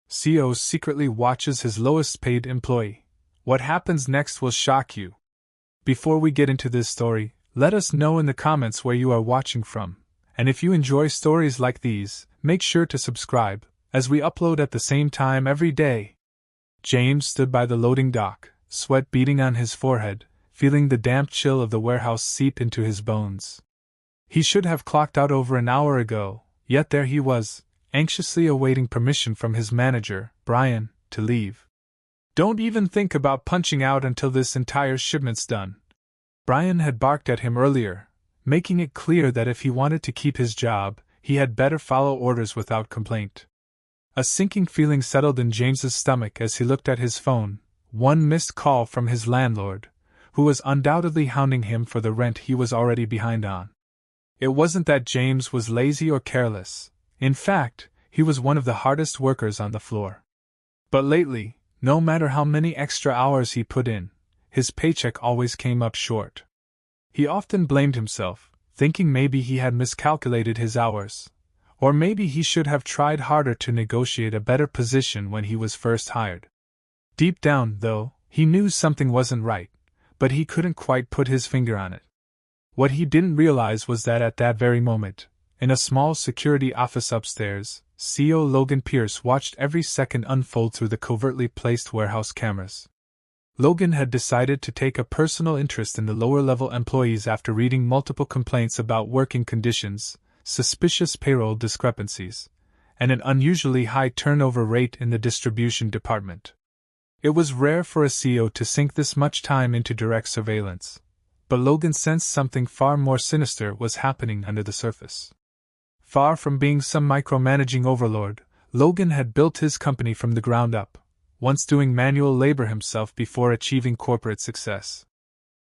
CEO secretly watches his lowest paid employee. What happens next will shock you. Before we get into this story, let us know in the comments where you are watching from, and if you enjoy stories like these, make sure to subscribe, as we upload at the same time every day. James stood by the loading dock, sweat beading on his forehead, feeling the damp chill of the warehouse seep into his bones. He should have clocked out over an hour ago, yet there he was, anxiously awaiting permission from his manager, Brian, to leave. "Don't even think about punching out until this entire shipment's done." Brian had barked at him earlier, making it clear that if he wanted to keep his job, he had better follow orders without complaint. A sinking feeling settled in James's stomach as he looked at his phone, one missed call from his landlord, who was undoubtedly hounding him for the rent he was already behind on. It wasn't that James was lazy or careless. In fact, he was one of the hardest workers on the floor. But lately, no matter how many extra hours he put in, his paycheck always came up short. He often blamed himself, thinking maybe he had miscalculated his hours, or maybe he should have tried harder to negotiate a better position when he was first hired. Deep down, though, he knew something wasn't right, but he couldn't quite put his finger on it. What he didn't realize was that at that very moment, in a small security office upstairs, CEO Logan Pierce watched every second unfold through the covertly placed warehouse cameras. Logan had decided to take a personal interest in the lower-level employees after reading multiple complaints about working conditions, suspicious payroll discrepancies, and an unusually high turnover rate in the distribution department. It was rare for a CEO to sink this much time into direct surveillance, but Logan sensed something far more sinister was happening under the surface. Far from being some micromanaging overlord, Logan had built his company from the ground up, once doing manual labor himself before achieving corporate success.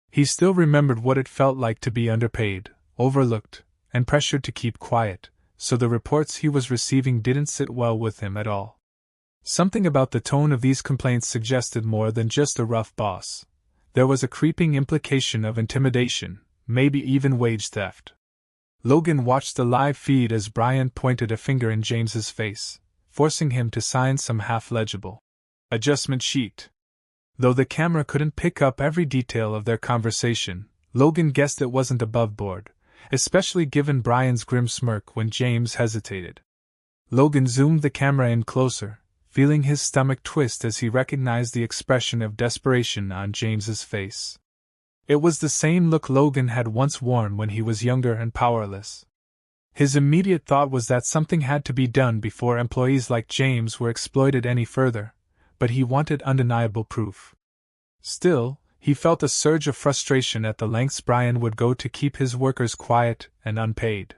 He still remembered what it felt like to be underpaid, overlooked, and pressured to keep quiet, so the reports he was receiving didn't sit well with him at all. Something about the tone of these complaints suggested more than just a rough boss. There was a creeping implication of intimidation, maybe even wage theft. Logan watched the live feed as Brian pointed a finger in James's face, forcing him to sign some half-legible adjustment sheet. Though the camera couldn't pick up every detail of their conversation, Logan guessed it wasn't above board, especially given Brian's grim smirk when James hesitated. Logan zoomed the camera in closer, feeling his stomach twist as he recognized the expression of desperation on James's face. It was the same look Logan had once worn when he was younger and powerless. His immediate thought was that something had to be done before employees like James were exploited any further, but he wanted undeniable proof. Still, he felt a surge of frustration at the lengths Brian would go to keep his workers quiet and unpaid.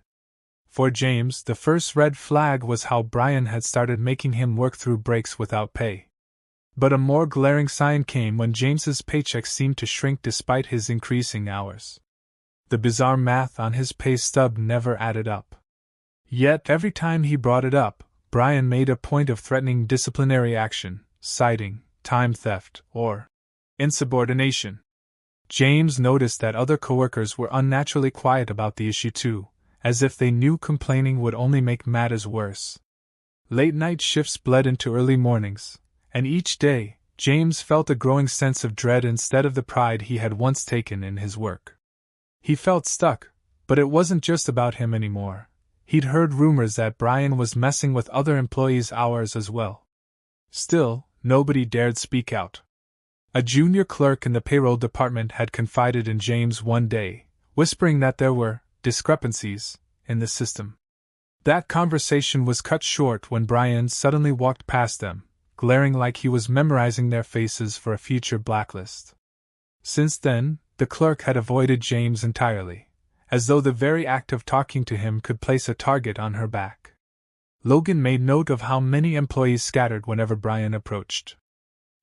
For James, the first red flag was how Brian had started making him work through breaks without pay. But a more glaring sign came when James's paycheck seemed to shrink despite his increasing hours. The bizarre math on his pay stub never added up. Yet every time he brought it up, Brian made a point of threatening disciplinary action, citing time theft or insubordination. James noticed that other coworkers were unnaturally quiet about the issue too, as if they knew complaining would only make matters worse. Late-night shifts bled into early mornings, and each day, James felt a growing sense of dread instead of the pride he had once taken in his work. He felt stuck, but it wasn't just about him anymore. He'd heard rumors that Brian was messing with other employees' hours as well. Still, nobody dared speak out. A junior clerk in the payroll department had confided in James one day, whispering that there were discrepancies in the system. That conversation was cut short when Brian suddenly walked past them, glaring like he was memorizing their faces for a future blacklist. Since then, the clerk had avoided James entirely, as though the very act of talking to him could place a target on her back. Logan made note of how many employees scattered whenever Brian approached.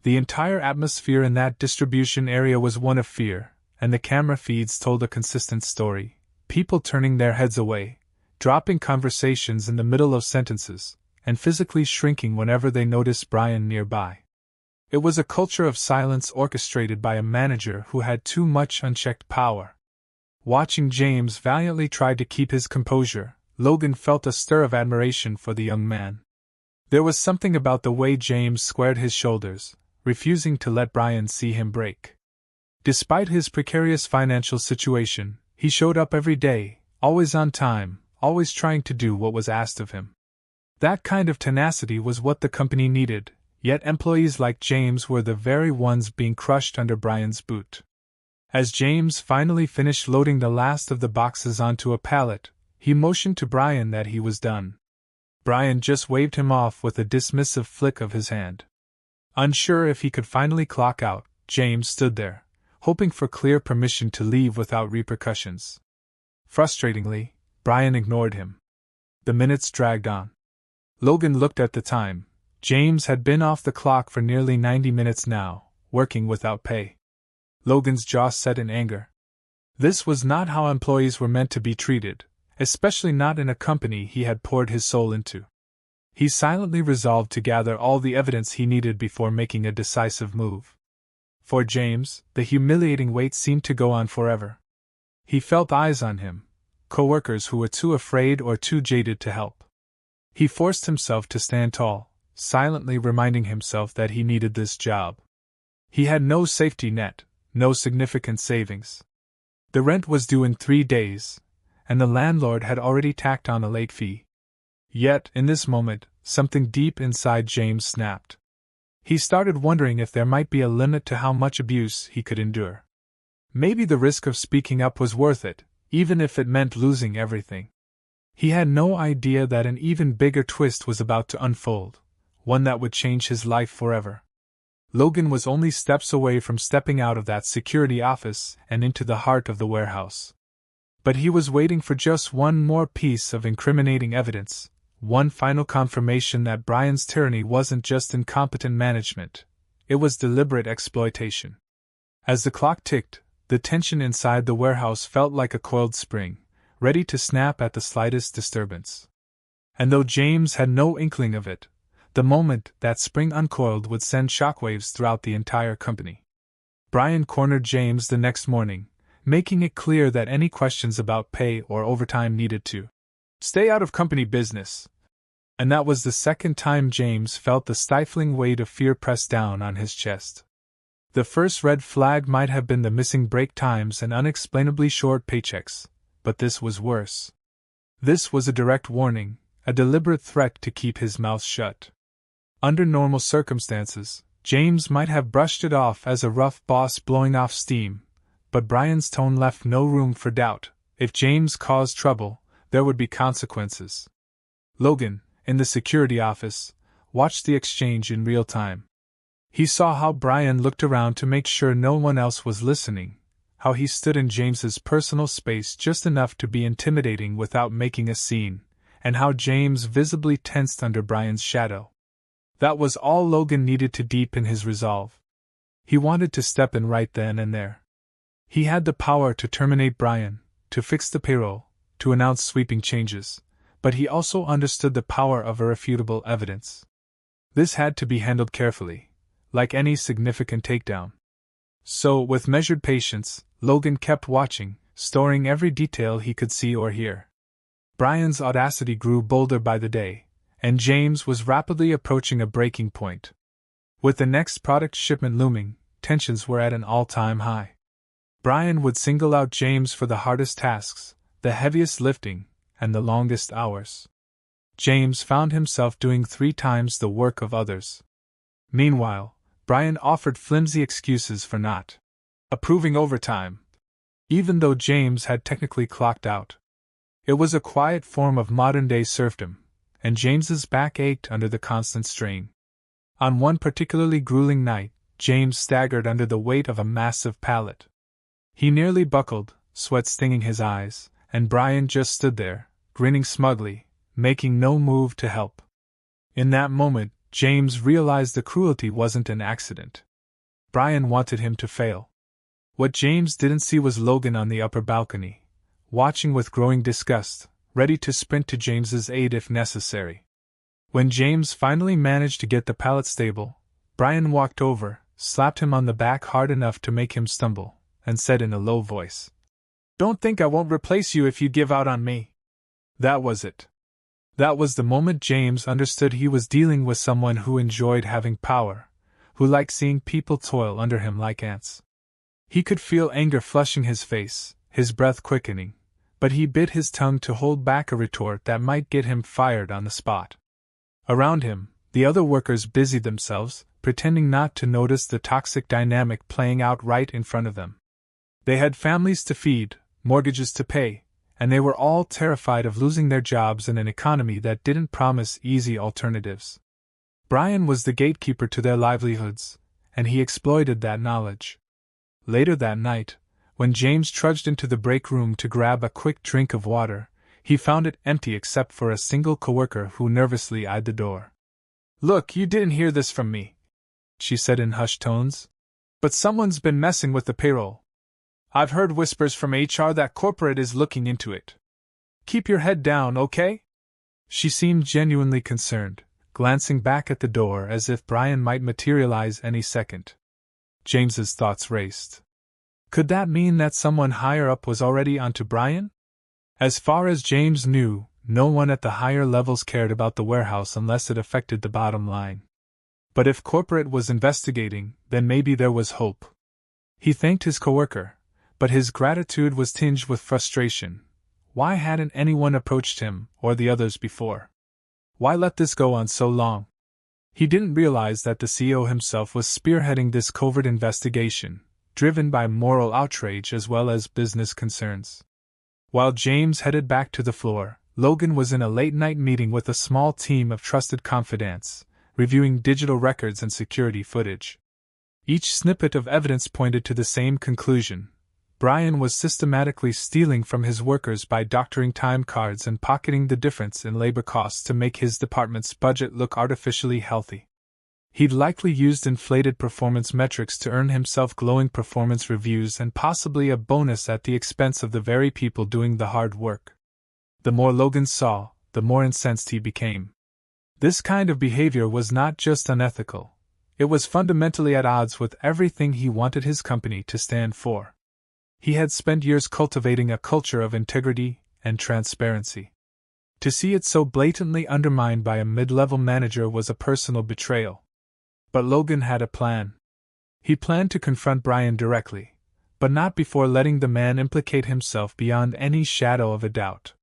The entire atmosphere in that distribution area was one of fear, and the camera feeds told a consistent story, people turning their heads away, dropping conversations in the middle of sentences, and physically shrinking whenever they noticed Brian nearby. It was a culture of silence orchestrated by a manager who had too much unchecked power. Watching James valiantly try to keep his composure, Logan felt a stir of admiration for the young man. There was something about the way James squared his shoulders, refusing to let Brian see him break. Despite his precarious financial situation, he showed up every day, always on time, always trying to do what was asked of him. That kind of tenacity was what the company needed, yet employees like James were the very ones being crushed under Brian's boot. As James finally finished loading the last of the boxes onto a pallet, he motioned to Brian that he was done. Brian just waved him off with a dismissive flick of his hand. Unsure if he could finally clock out, James stood there, hoping for clear permission to leave without repercussions. Frustratingly, Brian ignored him. The minutes dragged on. Logan looked at the time. James had been off the clock for nearly 90 minutes now, working without pay. Logan's jaw set in anger. This was not how employees were meant to be treated, especially not in a company he had poured his soul into. He silently resolved to gather all the evidence he needed before making a decisive move. For James, the humiliating wait seemed to go on forever. He felt eyes on him, coworkers who were too afraid or too jaded to help. He forced himself to stand tall, silently reminding himself that he needed this job. He had no safety net, no significant savings. The rent was due in 3 days, and the landlord had already tacked on a late fee. Yet, in this moment, something deep inside James snapped. He started wondering if there might be a limit to how much abuse he could endure. Maybe the risk of speaking up was worth it, even if it meant losing everything. He had no idea that an even bigger twist was about to unfold, one that would change his life forever. Logan was only steps away from stepping out of that security office and into the heart of the warehouse. But he was waiting for just one more piece of incriminating evidence, one final confirmation that Brian's tyranny wasn't just incompetent management, it was deliberate exploitation. As the clock ticked, the tension inside the warehouse felt like a coiled spring, ready to snap at the slightest disturbance. And though James had no inkling of it, the moment that spring uncoiled would send shockwaves throughout the entire company. Brian cornered James the next morning, making it clear that any questions about pay or overtime needed to stay out of company business. And that was the second time James felt the stifling weight of fear press down on his chest. The first red flag might have been the missing break times and unexplainably short paychecks, but this was worse. This was a direct warning, a deliberate threat to keep his mouth shut. Under normal circumstances, James might have brushed it off as a rough boss blowing off steam, but Brian's tone left no room for doubt. If James caused trouble, there would be consequences. Logan, in the security office, watched the exchange in real time. He saw how Brian looked around to make sure no one else was listening, how he stood in James's personal space just enough to be intimidating without making a scene, and how James visibly tensed under Brian's shadow. That was all Logan needed to deepen his resolve. He wanted to step in right then and there. He had the power to terminate Brian, to fix the payroll, to announce sweeping changes, but he also understood the power of irrefutable evidence. This had to be handled carefully, like any significant takedown. So, with measured patience, Logan kept watching, storing every detail he could see or hear. Brian's audacity grew bolder by the day, and James was rapidly approaching a breaking point. With the next product shipment looming, tensions were at an all-time high. Brian would single out James for the hardest tasks, the heaviest lifting, and the longest hours. James found himself doing 3 times the work of others. Meanwhile, Brian offered flimsy excuses for not approving overtime, even though James had technically clocked out. It was a quiet form of modern-day serfdom, and James's back ached under the constant strain. On one particularly grueling night, James staggered under the weight of a massive pallet. He nearly buckled, sweat stinging his eyes, and Brian just stood there, grinning smugly, making no move to help. In that moment, James realized the cruelty wasn't an accident. Brian wanted him to fail. What James didn't see was Logan on the upper balcony, watching with growing disgust, ready to sprint to James's aid if necessary. When James finally managed to get the pallet stable, Brian walked over, slapped him on the back hard enough to make him stumble, and said in a low voice, "Don't think I won't replace you if you give out on me." That was it. That was the moment James understood he was dealing with someone who enjoyed having power, who liked seeing people toil under him like ants. He could feel anger flushing his face, his breath quickening, but he bit his tongue to hold back a retort that might get him fired on the spot. Around him, the other workers busied themselves, pretending not to notice the toxic dynamic playing out right in front of them. They had families to feed, mortgages to pay, and they were all terrified of losing their jobs in an economy that didn't promise easy alternatives. Brian was the gatekeeper to their livelihoods, and he exploited that knowledge. Later that night, when James trudged into the break room to grab a quick drink of water, he found it empty except for a single coworker who nervously eyed the door. "Look, you didn't hear this from me," she said in hushed tones, "but someone's been messing with the payroll. I've heard whispers from HR that corporate is looking into it. Keep your head down, okay?" She seemed genuinely concerned, glancing back at the door as if Brian might materialize any second. James's thoughts raced. Could that mean that someone higher up was already onto Brian? As far as James knew, no one at the higher levels cared about the warehouse unless it affected the bottom line. But if corporate was investigating, then maybe there was hope. He thanked his coworker, but his gratitude was tinged with frustration. Why hadn't anyone approached him or the others before? Why let this go on so long? He didn't realize that the CEO himself was spearheading this covert investigation, driven by moral outrage as well as business concerns. While James headed back to the floor, Logan was in a late-night meeting with a small team of trusted confidants, reviewing digital records and security footage. Each snippet of evidence pointed to the same conclusion. Brian was systematically stealing from his workers by doctoring time cards and pocketing the difference in labor costs to make his department's budget look artificially healthy. He'd likely used inflated performance metrics to earn himself glowing performance reviews and possibly a bonus at the expense of the very people doing the hard work. The more Logan saw, the more incensed he became. This kind of behavior was not just unethical, it was fundamentally at odds with everything he wanted his company to stand for. He had spent years cultivating a culture of integrity and transparency. To see it so blatantly undermined by a mid-level manager was a personal betrayal. But Logan had a plan. He planned to confront Brian directly, but not before letting the man implicate himself beyond any shadow of a doubt.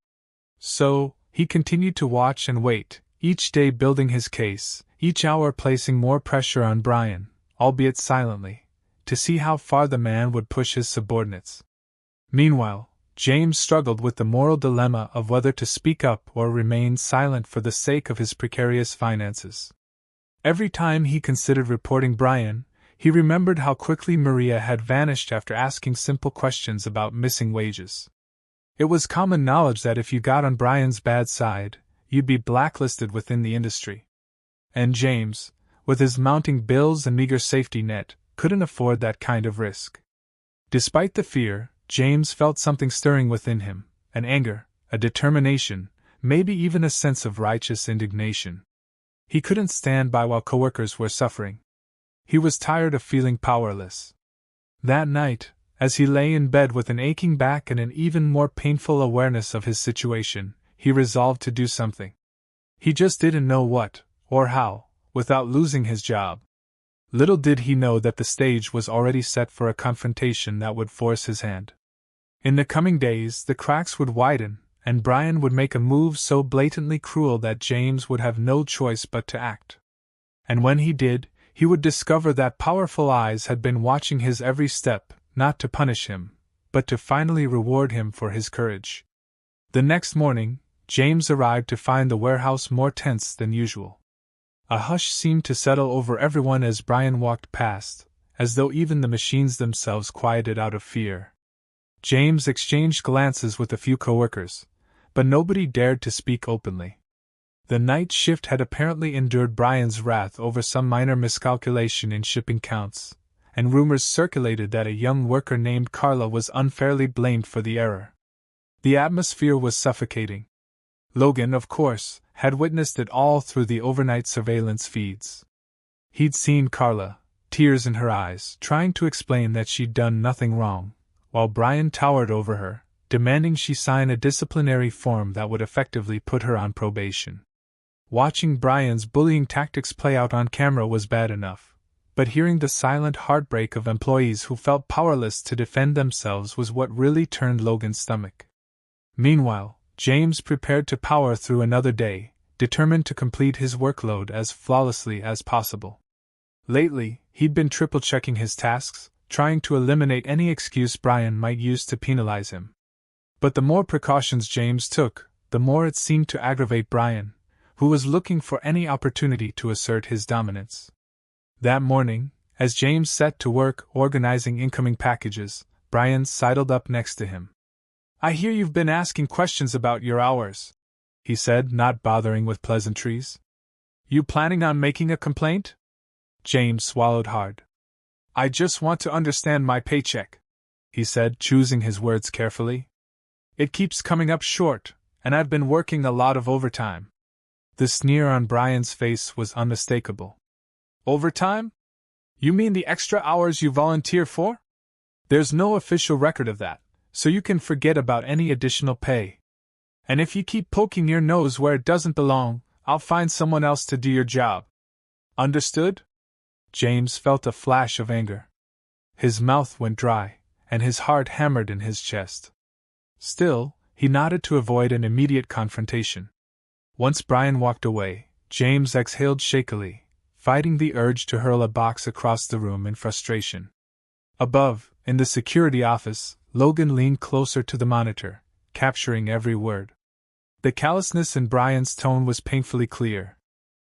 So, he continued to watch and wait, each day building his case, each hour placing more pressure on Brian, albeit silently, to see how far the man would push his subordinates. Meanwhile, James struggled with the moral dilemma of whether to speak up or remain silent for the sake of his precarious finances. Every time he considered reporting Brian, he remembered how quickly Maria had vanished after asking simple questions about missing wages. It was common knowledge that if you got on Brian's bad side, you'd be blacklisted within the industry. And James, with his mounting bills and meager safety net, couldn't afford that kind of risk. Despite the fear, James felt something stirring within him, an anger, a determination, maybe even a sense of righteous indignation. He couldn't stand by while coworkers were suffering. He was tired of feeling powerless. That night, as he lay in bed with an aching back and an even more painful awareness of his situation, he resolved to do something. He just didn't know what, or how, without losing his job. Little did he know that the stage was already set for a confrontation that would force his hand. In the coming days, the cracks would widen, and Brian would make a move so blatantly cruel that James would have no choice but to act. And when he did, he would discover that powerful eyes had been watching his every step, not to punish him, but to finally reward him for his courage. The next morning, James arrived to find the warehouse more tense than usual. A hush seemed to settle over everyone as Brian walked past, as though even the machines themselves quieted out of fear. James exchanged glances with a few coworkers, but nobody dared to speak openly. The night shift had apparently endured Brian's wrath over some minor miscalculation in shipping counts, and rumors circulated that a young worker named Carla was unfairly blamed for the error. The atmosphere was suffocating. Logan, of course, had witnessed it all through the overnight surveillance feeds. He'd seen Carla, tears in her eyes, trying to explain that she'd done nothing wrong, while Brian towered over her, demanding she sign a disciplinary form that would effectively put her on probation. Watching Brian's bullying tactics play out on camera was bad enough, but hearing the silent heartbreak of employees who felt powerless to defend themselves was what really turned Logan's stomach. Meanwhile, James prepared to power through another day, determined to complete his workload as flawlessly as possible. Lately, he'd been triple-checking his tasks, trying to eliminate any excuse Brian might use to penalize him. But the more precautions James took, the more it seemed to aggravate Brian, who was looking for any opportunity to assert his dominance. That morning, as James set to work organizing incoming packages, Brian sidled up next to him. "I hear you've been asking questions about your hours," he said, not bothering with pleasantries. "You planning on making a complaint?" James swallowed hard. "I just want to understand my paycheck," he said, choosing his words carefully. "It keeps coming up short, and I've been working a lot of overtime." The sneer on Brian's face was unmistakable. "Overtime? You mean the extra hours you volunteer for? There's no official record of that, so you can forget about any additional pay. And if you keep poking your nose where it doesn't belong, I'll find someone else to do your job. Understood?" James felt a flash of anger. His mouth went dry, and his heart hammered in his chest. Still, he nodded to avoid an immediate confrontation. Once Brian walked away, James exhaled shakily, fighting the urge to hurl a box across the room in frustration. Above, in the security office, Logan leaned closer to the monitor, capturing every word. The callousness in Brian's tone was painfully clear.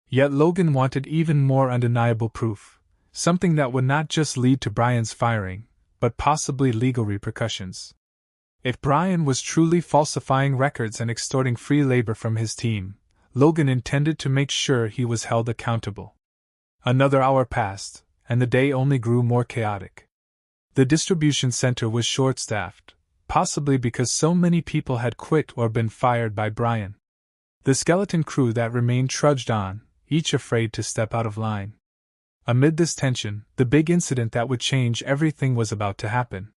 Yet Logan wanted even more undeniable proof, something that would not just lead to Brian's firing, but possibly legal repercussions. If Brian was truly falsifying records and extorting free labor from his team, Logan intended to make sure he was held accountable. Another hour passed, and the day only grew more chaotic. The distribution center was short-staffed, possibly because so many people had quit or been fired by Brian. The skeleton crew that remained trudged on, each afraid to step out of line. Amid this tension, the big incident that would change everything was about to happen.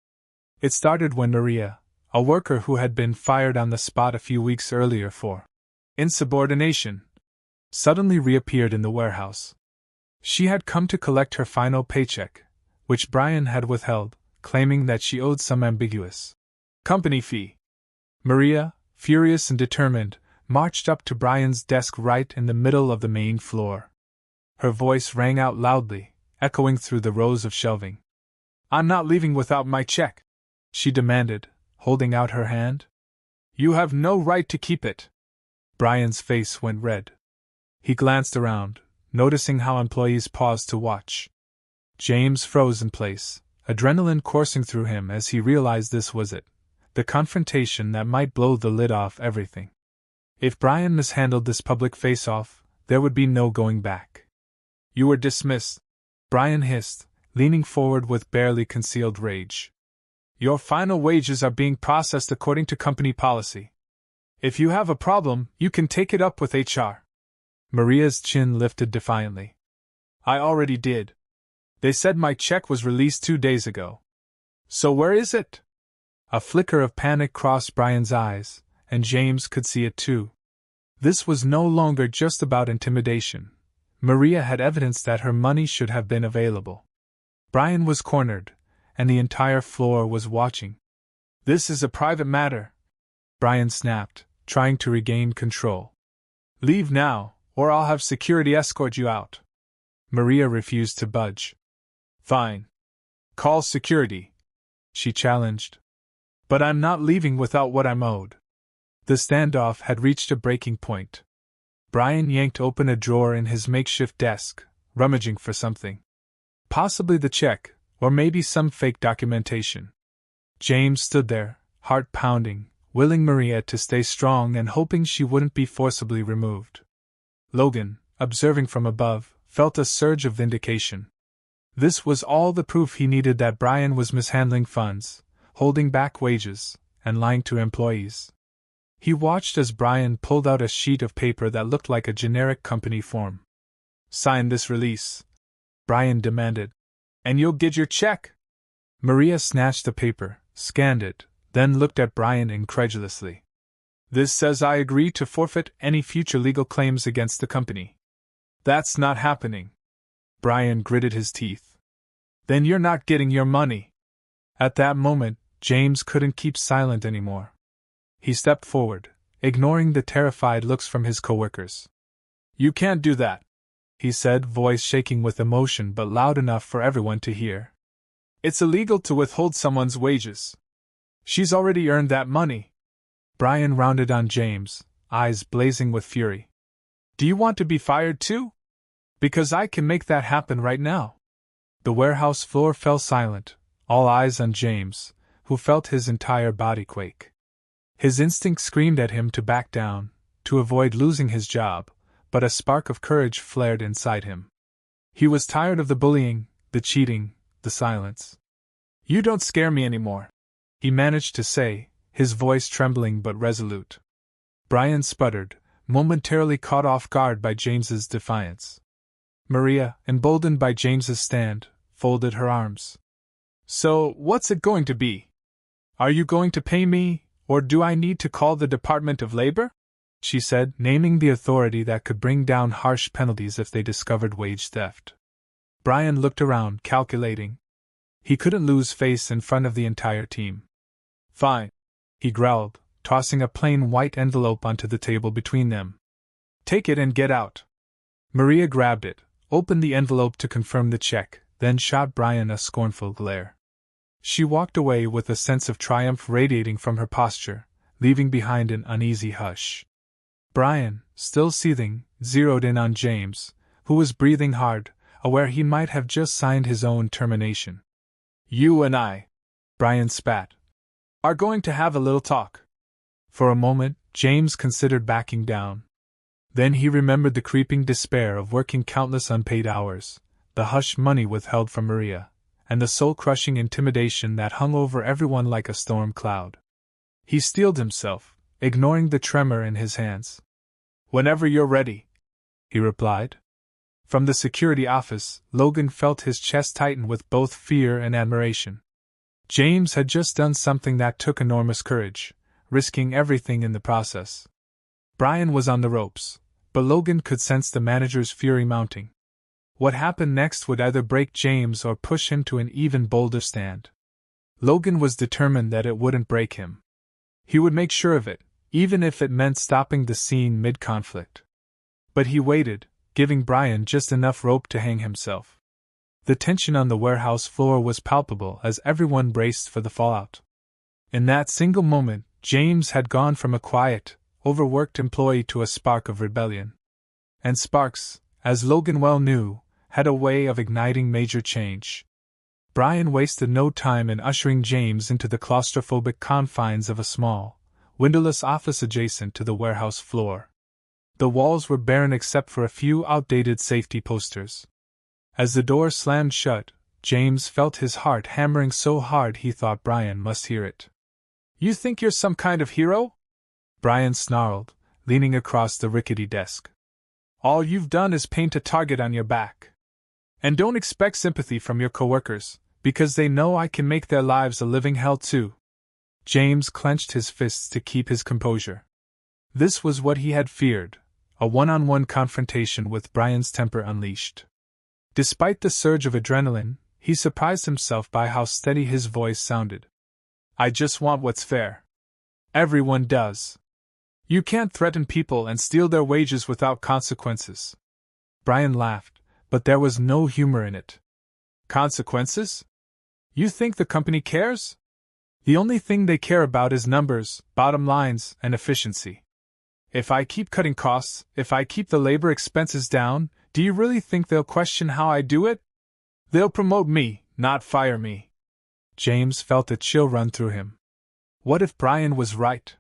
It started when Maria, a worker who had been fired on the spot a few weeks earlier for insubordination, suddenly reappeared in the warehouse. She had come to collect her final paycheck, which Brian had withheld, claiming that she owed some ambiguous company fee. Maria, furious and determined, marched up to Brian's desk right in the middle of the main floor. Her voice rang out loudly, echoing through the rows of shelving. "I'm not leaving without my check," she demanded, holding out her hand. "You have no right to keep it." Brian's face went red. He glanced around, noticing how employees paused to watch. James froze in place, adrenaline coursing through him as he realized this was it, the confrontation that might blow the lid off everything. If Brian mishandled this public face-off, there would be no going back. "You were dismissed," Brian hissed, leaning forward with barely concealed rage. "Your final wages are being processed according to company policy. If you have a problem, you can take it up with HR." Maria's chin lifted defiantly. "I already did. They said my check was released 2 days ago. So where is it?" A flicker of panic crossed Brian's eyes, and James could see it too. This was no longer just about intimidation. Maria had evidence that her money should have been available. Brian was cornered, and the entire floor was watching. "This is a private matter," Brian snapped, trying to regain control. "Leave now, or I'll have security escort you out." Maria refused to budge. "Fine. Call security," she challenged. "But I'm not leaving without what I'm owed." The standoff had reached a breaking point. Brian yanked open a drawer in his makeshift desk, rummaging for something. Possibly the check, or maybe some fake documentation. James stood there, heart pounding, willing Maria to stay strong and hoping she wouldn't be forcibly removed. Logan, observing from above, felt a surge of vindication. This was all the proof he needed that Brian was mishandling funds, holding back wages, and lying to employees. He watched as Brian pulled out a sheet of paper that looked like a generic company form. "Sign this release," Brian demanded, "and you'll get your check." Maria snatched the paper, scanned it, then looked at Brian incredulously. This says I agree to forfeit any future legal claims against the company. That's not happening. Brian gritted his teeth. Then you're not getting your money. At that moment, James couldn't keep silent anymore. He stepped forward, ignoring the terrified looks from his coworkers. You can't do that, he said, voice shaking with emotion but loud enough for everyone to hear. It's illegal to withhold someone's wages. She's already earned that money. Brian rounded on James, eyes blazing with fury. Do you want to be fired too? Because I can make that happen right now. The warehouse floor fell silent, all eyes on James, who felt his entire body quake. His instinct screamed at him to back down, to avoid losing his job, but a spark of courage flared inside him. He was tired of the bullying, the cheating, the silence. You don't scare me anymore, he managed to say, his voice trembling but resolute. Brian sputtered, momentarily caught off guard by James's defiance. Maria, emboldened by James's stand, folded her arms. So, what's it going to be? Are you going to pay me, or do I need to call the Department of Labor? She said, naming the authority that could bring down harsh penalties if they discovered wage theft. Brian looked around, calculating. He couldn't lose face in front of the entire team. Fine, he growled, tossing a plain white envelope onto the table between them. Take it and get out. Maria grabbed it, opened the envelope to confirm the check, then shot Brian a scornful glare. She walked away with a sense of triumph radiating from her posture, leaving behind an uneasy hush. Brian, still seething, zeroed in on James, who was breathing hard, aware he might have just signed his own termination. You and I, Brian spat, are going to have a little talk. For a moment, James considered backing down. Then he remembered the creeping despair of working countless unpaid hours, the hush money withheld from Maria, and the soul-crushing intimidation that hung over everyone like a storm cloud. He steeled himself, ignoring the tremor in his hands. Whenever you're ready, he replied. From the security office, Logan felt his chest tighten with both fear and admiration. James had just done something that took enormous courage, risking everything in the process. Brian was on the ropes, but Logan could sense the manager's fury mounting. What happened next would either break James or push him to an even bolder stand. Logan was determined that it wouldn't break him. He would make sure of it, even if it meant stopping the scene mid-conflict. But he waited, giving Brian just enough rope to hang himself. The tension on the warehouse floor was palpable as everyone braced for the fallout. In that single moment, James had gone from a quiet, overworked employee to a spark of rebellion. And sparks, as Logan well knew, had a way of igniting major change. Brian wasted no time in ushering James into the claustrophobic confines of a small, windowless office adjacent to the warehouse floor. The walls were barren except for a few outdated safety posters. As the door slammed shut, James felt his heart hammering so hard he thought Brian must hear it. You think you're some kind of hero? Brian snarled, leaning across the rickety desk. All you've done is paint a target on your back. And don't expect sympathy from your coworkers, because they know I can make their lives a living hell too. James clenched his fists to keep his composure. This was what he had feared, a one-on-one confrontation with Brian's temper unleashed. Despite the surge of adrenaline, he surprised himself by how steady his voice sounded. I just want what's fair. Everyone does. You can't threaten people and steal their wages without consequences. Brian laughed, but there was no humor in it. Consequences? You think the company cares? The only thing they care about is numbers, bottom lines, and efficiency. If I keep cutting costs, if I keep the labor expenses down, do you really think they'll question how I do it? They'll promote me, not fire me. James felt a chill run through him. What if Brian was right?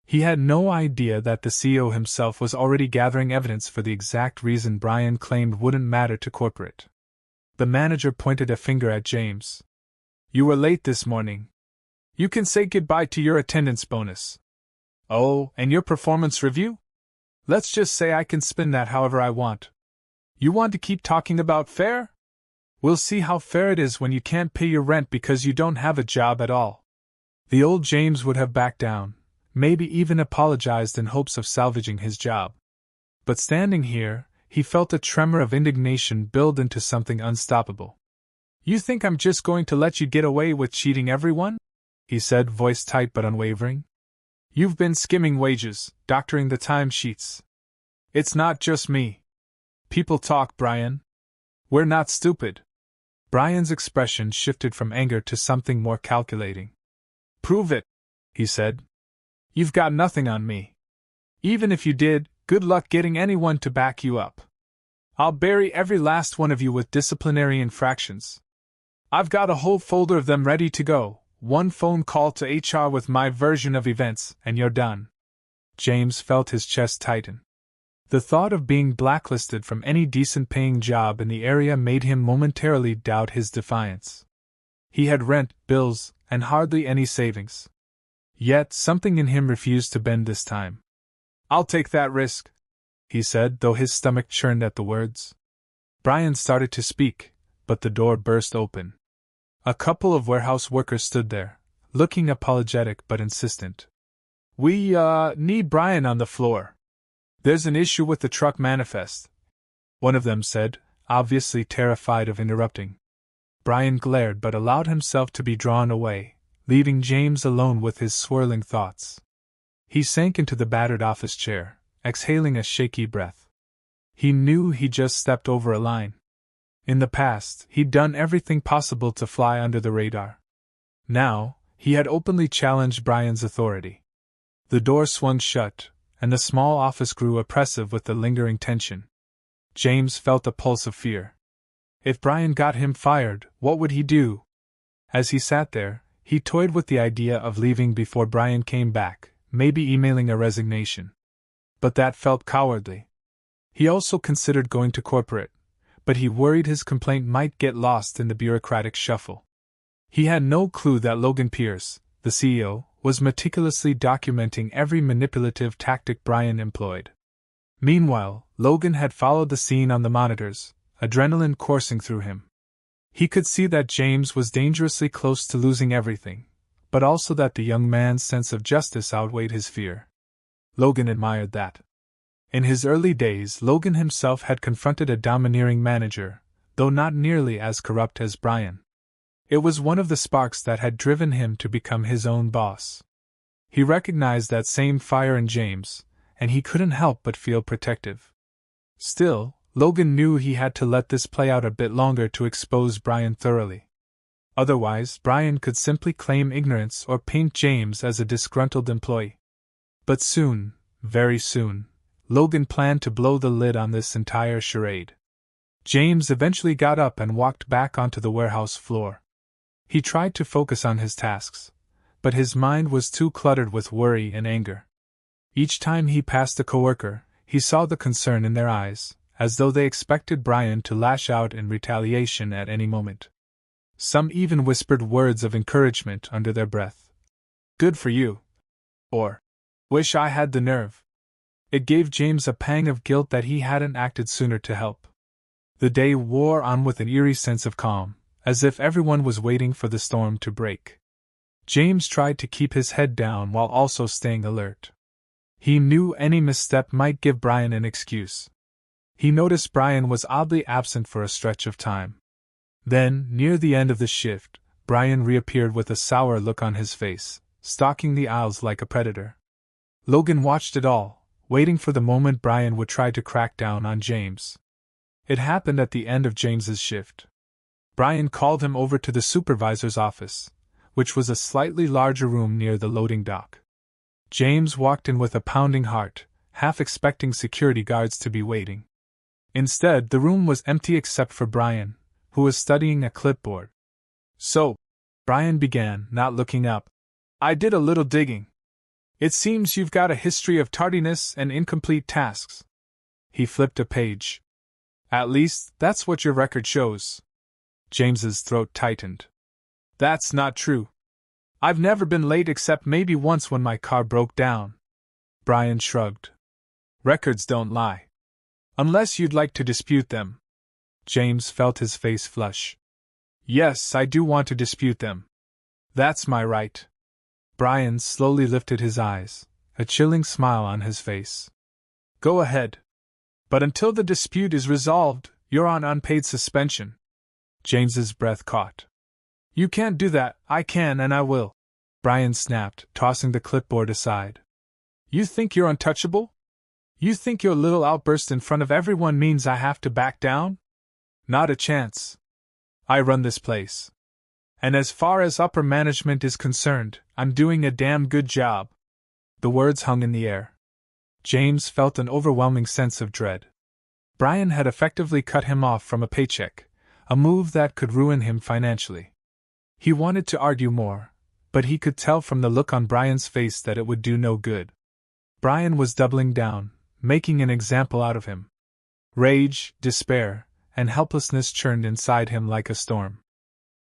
He had no idea that the CEO himself was already gathering evidence for the exact reason Brian claimed wouldn't matter to corporate. The manager pointed a finger at James. You were late this morning. You can say goodbye to your attendance bonus. Oh, and your performance review? Let's just say I can spin that however I want. You want to keep talking about fair? We'll see how fair it is when you can't pay your rent because you don't have a job at all. The old James would have backed down, maybe even apologized in hopes of salvaging his job. But standing here, he felt a tremor of indignation build into something unstoppable. "You think I'm just going to let you get away with cheating everyone?" he said, voice tight but unwavering. "You've been skimming wages, doctoring the timesheets. It's not just me. People talk, Brian. We're not stupid." Brian's expression shifted from anger to something more calculating. "Prove it," he said. "You've got nothing on me. Even if you did, good luck getting anyone to back you up. I'll bury every last one of you with disciplinary infractions. I've got a whole folder of them ready to go, one phone call to HR with my version of events, and you're done." James felt his chest tighten. The thought of being blacklisted from any decent-paying job in the area made him momentarily doubt his defiance. He had rent, bills, and hardly any savings. Yet something in him refused to bend this time. "I'll take that risk," he said, though his stomach churned at the words. Brian started to speak, but the door burst open. A couple of warehouse workers stood there, looking apologetic but insistent. "We, need Brian on the floor. There's an issue with the truck manifest," one of them said, obviously terrified of interrupting. Brian glared but allowed himself to be drawn away, leaving James alone with his swirling thoughts. He sank into the battered office chair, exhaling a shaky breath. He knew he just stepped over a line. In the past, he'd done everything possible to fly under the radar. Now, he had openly challenged Brian's authority. The door swung shut, and the small office grew oppressive with the lingering tension. James felt a pulse of fear. If Brian got him fired, what would he do? As he sat there, he toyed with the idea of leaving before Brian came back, maybe emailing a resignation. But that felt cowardly. He also considered going to corporate, but he worried his complaint might get lost in the bureaucratic shuffle. He had no clue that Logan Pierce, the CEO, was meticulously documenting every manipulative tactic Brian employed. Meanwhile, Logan had followed the scene on the monitors, adrenaline coursing through him. He could see that James was dangerously close to losing everything, but also that the young man's sense of justice outweighed his fear. Logan admired that. In his early days, Logan himself had confronted a domineering manager, though not nearly as corrupt as Brian. It was one of the sparks that had driven him to become his own boss. He recognized that same fire in James, and he couldn't help but feel protective. Still, Logan knew he had to let this play out a bit longer to expose Brian thoroughly. Otherwise, Brian could simply claim ignorance or paint James as a disgruntled employee. But soon, very soon, Logan planned to blow the lid on this entire charade. James eventually got up and walked back onto the warehouse floor. He tried to focus on his tasks, but his mind was too cluttered with worry and anger. Each time he passed a coworker, he saw the concern in their eyes, as though they expected Brian to lash out in retaliation at any moment. Some even whispered words of encouragement under their breath. "Good for you," or "Wish I had the nerve." It gave James a pang of guilt that he hadn't acted sooner to help. The day wore on with an eerie sense of calm, as if everyone was waiting for the storm to break. James tried to keep his head down while also staying alert. He knew any misstep might give Brian an excuse. He noticed Brian was oddly absent for a stretch of time. Then, near the end of the shift, Brian reappeared with a sour look on his face, stalking the aisles like a predator. Logan watched it all, waiting for the moment Brian would try to crack down on James. It happened at the end of James's shift. Brian called him over to the supervisor's office, which was a slightly larger room near the loading dock. James walked in with a pounding heart, half expecting security guards to be waiting. Instead, the room was empty except for Brian, who was studying a clipboard. "So," Brian began, not looking up, "I did a little digging. It seems you've got a history of tardiness and incomplete tasks." He flipped a page. "At least, that's what your record shows." James's throat tightened. "That's not true. I've never been late except maybe once when my car broke down." Brian shrugged. "Records don't lie. Unless you'd like to dispute them." James felt his face flush. "Yes, I do want to dispute them. That's my right. Brian slowly lifted his eyes, a chilling smile on his face. Go ahead. But until the dispute is resolved, you're on unpaid suspension. James's breath caught. You can't do that. I can and I will. Brian snapped, tossing the clipboard aside. You think you're untouchable? You think your little outburst in front of everyone means I have to back down? Not a chance. I run this place. And as far as upper management is concerned, I'm doing a damn good job. The words hung in the air. James felt an overwhelming sense of dread. Brian had effectively cut him off from a paycheck, a move that could ruin him financially. He wanted to argue more, but he could tell from the look on Brian's face that it would do no good. Brian was doubling down, making an example out of him. Rage, despair, and helplessness churned inside him like a storm.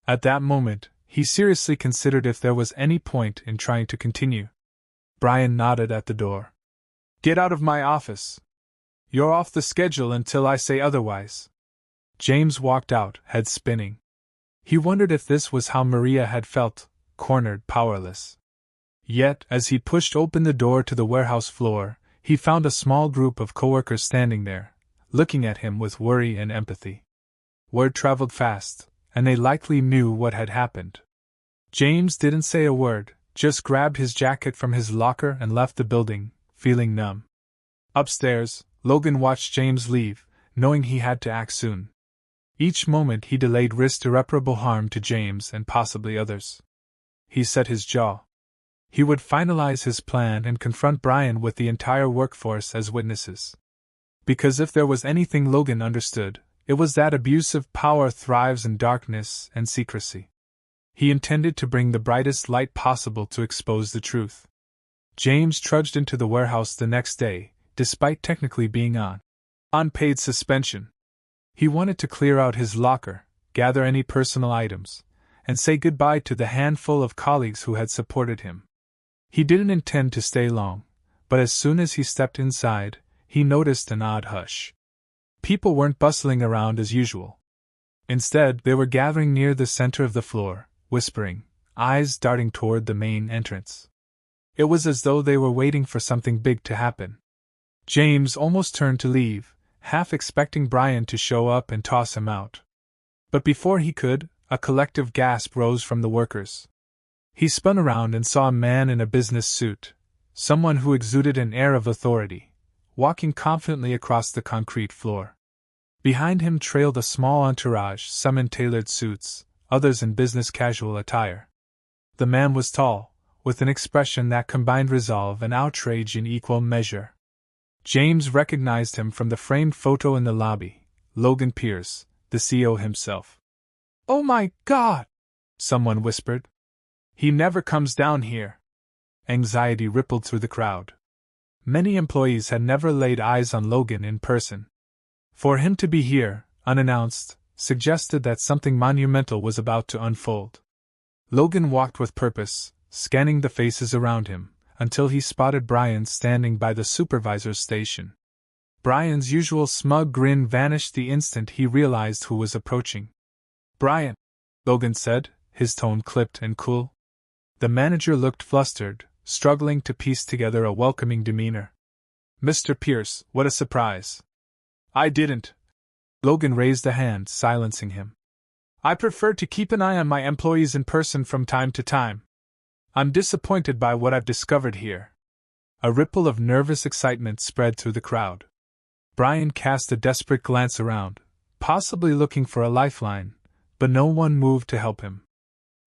At that moment, he seriously considered if there was any point in trying to continue. Brian nodded at the door. Get out of my office. You're off the schedule until I say otherwise. James walked out, head spinning. He wondered if this was how Maria had felt, cornered, powerless. Yet, as he pushed open the door to the warehouse floor, he found a small group of coworkers standing there, looking at him with worry and empathy. Word traveled fast, and they likely knew what had happened. James didn't say a word, just grabbed his jacket from his locker and left the building, feeling numb. Upstairs, Logan watched James leave, knowing he had to act soon. Each moment he delayed risked irreparable harm to James and possibly others. He set his jaw. He would finalize his plan and confront Brian with the entire workforce as witnesses. Because if there was anything Logan understood, it was that abusive power thrives in darkness and secrecy. He intended to bring the brightest light possible to expose the truth. James trudged into the warehouse the next day, despite technically being on unpaid suspension. He wanted to clear out his locker, gather any personal items, and say goodbye to the handful of colleagues who had supported him. He didn't intend to stay long, but as soon as he stepped inside, he noticed an odd hush. People weren't bustling around as usual. Instead, they were gathering near the center of the floor, whispering, eyes darting toward the main entrance. It was as though they were waiting for something big to happen. James almost turned to leave, half expecting Brian to show up and toss him out. But before he could, a collective gasp rose from the workers. He spun around and saw a man in a business suit, someone who exuded an air of authority, walking confidently across the concrete floor. Behind him trailed a small entourage, some in tailored suits, others in business casual attire. The man was tall, with an expression that combined resolve and outrage in equal measure. James recognized him from the framed photo in the lobby, Logan Pierce, the CEO himself. "Oh my God!" someone whispered. "He never comes down here." Anxiety rippled through the crowd. Many employees had never laid eyes on Logan in person. For him to be here, unannounced, suggested that something monumental was about to unfold. Logan walked with purpose, scanning the faces around him, until he spotted Brian standing by the supervisor's station. Brian's usual smug grin vanished the instant he realized who was approaching. "Brian," Logan said, his tone clipped and cool. The manager looked flustered, struggling to piece together a welcoming demeanor. "Mr. Pierce, what a surprise." "I didn't." Logan raised a hand, silencing him. "I prefer to keep an eye on my employees in person from time to time. I'm disappointed by what I've discovered here." A ripple of nervous excitement spread through the crowd. Brian cast a desperate glance around, possibly looking for a lifeline, but no one moved to help him.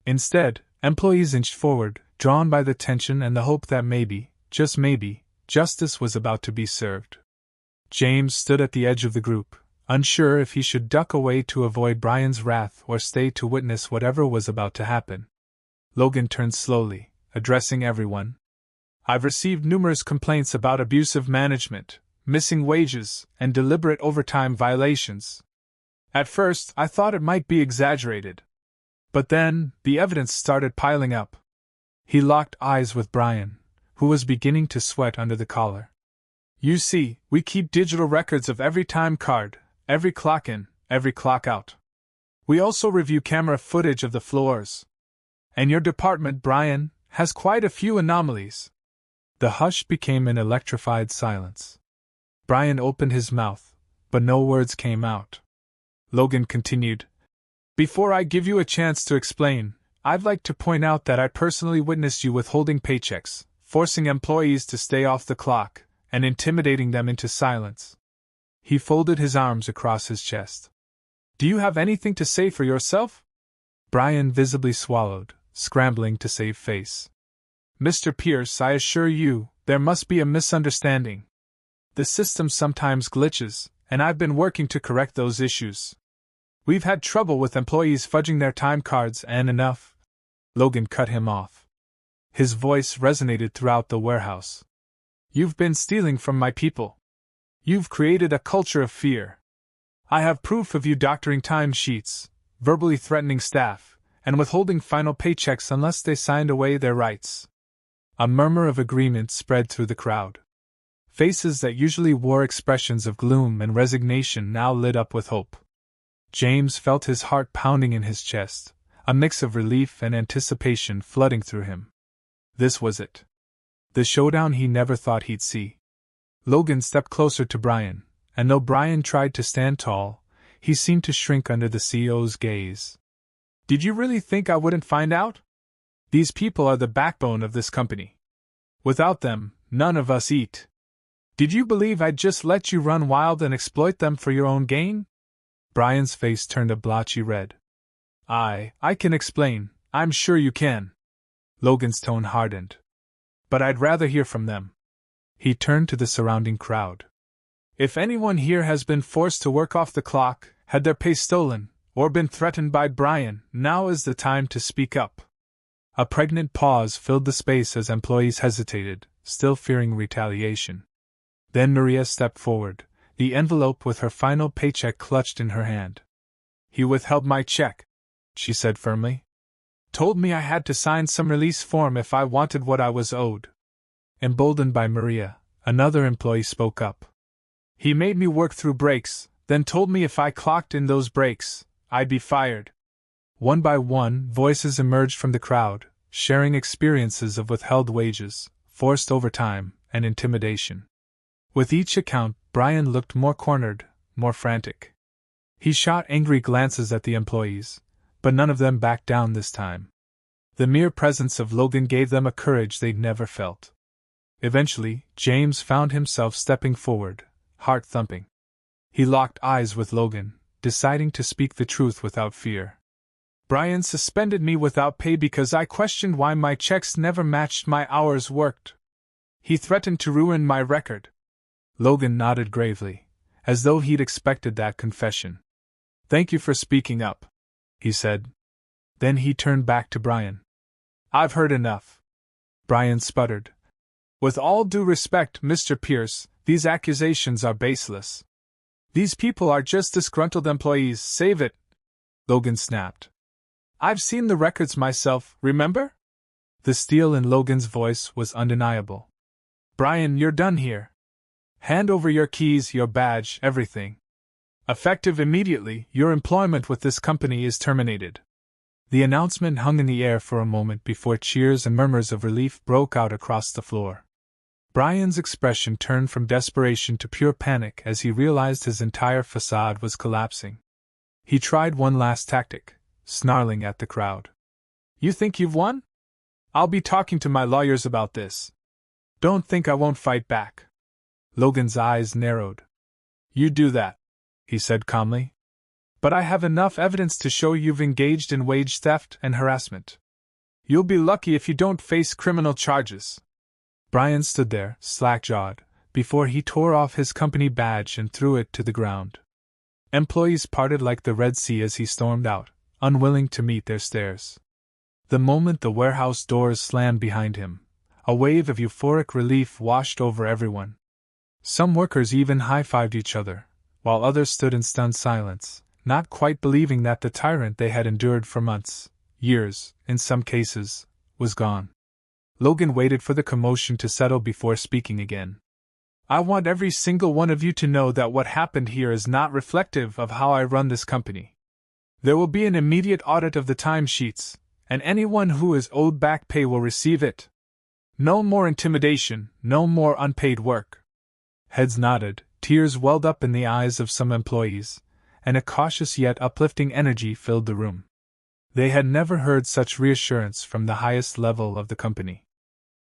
Instead, employees inched forward, drawn by the tension and the hope that maybe, just maybe, justice was about to be served. James stood at the edge of the group, unsure if he should duck away to avoid Brian's wrath or stay to witness whatever was about to happen. Logan turned slowly, addressing everyone. "I've received numerous complaints about abusive management, missing wages, and deliberate overtime violations. At first, I thought it might be exaggerated. But then, the evidence started piling up." He locked eyes with Brian, who was beginning to sweat under the collar. "You see, we keep digital records of every time card, every clock in, every clock out. We also review camera footage of the floors. And your department, Brian, has quite a few anomalies. The hush became an electrified silence. Brian opened his mouth, but no words came out. Logan continued, "Before I give you a chance to explain, I'd like to point out that I personally witnessed you withholding paychecks, forcing employees to stay off the clock, and intimidating them into silence." He folded his arms across his chest. "Do you have anything to say for yourself?" Brian visibly swallowed, scrambling to save face. "Mr. Pierce, I assure you, there must be a misunderstanding. The system sometimes glitches, and I've been working to correct those issues. We've had trouble with employees fudging their time cards and enough." Logan cut him off. His voice resonated throughout the warehouse. "You've been stealing from my people. You've created a culture of fear. I have proof of you doctoring timesheets, verbally threatening staff, and withholding final paychecks unless they signed away their rights." A murmur of agreement spread through the crowd. Faces that usually wore expressions of gloom and resignation now lit up with hope. James felt his heart pounding in his chest, a mix of relief and anticipation flooding through him. This was it. The showdown he never thought he'd see. Logan stepped closer to Brian, and though Brian tried to stand tall, he seemed to shrink under the CEO's gaze. "Did you really think I wouldn't find out? These people are the backbone of this company. Without them, none of us eat. Did you believe I'd just let you run wild and exploit them for your own gain?" Brian's face turned a blotchy red. I can explain, I'm sure you can." Logan's tone hardened. "But I'd rather hear from them." He turned to the surrounding crowd. "If anyone here has been forced to work off the clock, had their pay stolen, or been threatened by Brian, now is the time to speak up." A pregnant pause filled the space as employees hesitated, still fearing retaliation. Then Maria stepped forward, the envelope with her final paycheck clutched in her hand. "He withheld my check," she said firmly. "Told me I had to sign some release form if I wanted what I was owed." Emboldened by Maria, another employee spoke up. "He made me work through breaks, then told me if I clocked in those breaks, I'd be fired." One by one, voices emerged from the crowd, sharing experiences of withheld wages, forced overtime, and intimidation. With each account, Brian looked more cornered, more frantic. He shot angry glances at the employees, but none of them backed down this time. The mere presence of Logan gave them a courage they'd never felt. Eventually, James found himself stepping forward, heart thumping. He locked eyes with Logan, deciding to speak the truth without fear. "Brian suspended me without pay because I questioned why my checks never matched my hours worked. He threatened to ruin my record." Logan nodded gravely, as though he'd expected that confession. "Thank you for speaking up," he said. Then he turned back to Brian. "I've heard enough." Brian sputtered. "With all due respect, Mr. Pierce, these accusations are baseless. These people are just disgruntled employees, save it," Logan snapped. "I've seen the records myself, remember?" The steel in Logan's voice was undeniable. "Brian, you're done here. Hand over your keys, your badge, everything. Effective immediately, your employment with this company is terminated." The announcement hung in the air for a moment before cheers and murmurs of relief broke out across the floor. Brian's expression turned from desperation to pure panic as he realized his entire facade was collapsing. He tried one last tactic, snarling at the crowd. "You think you've won? I'll be talking to my lawyers about this. Don't think I won't fight back." Logan's eyes narrowed. "You do that," he said calmly. "But I have enough evidence to show you've engaged in wage theft and harassment. You'll be lucky if you don't face criminal charges." Brian stood there, slack-jawed, before he tore off his company badge and threw it to the ground. Employees parted like the Red Sea as he stormed out, unwilling to meet their stares. The moment the warehouse doors slammed behind him, a wave of euphoric relief washed over everyone. Some workers even high-fived each other, while others stood in stunned silence, not quite believing that the tyrant they had endured for months, years, in some cases, was gone. Logan waited for the commotion to settle before speaking again. "I want every single one of you to know that what happened here is not reflective of how I run this company. There will be an immediate audit of the timesheets, and anyone who is owed back pay will receive it. No more intimidation, no more unpaid work." Heads nodded, tears welled up in the eyes of some employees, and a cautious yet uplifting energy filled the room. They had never heard such reassurance from the highest level of the company.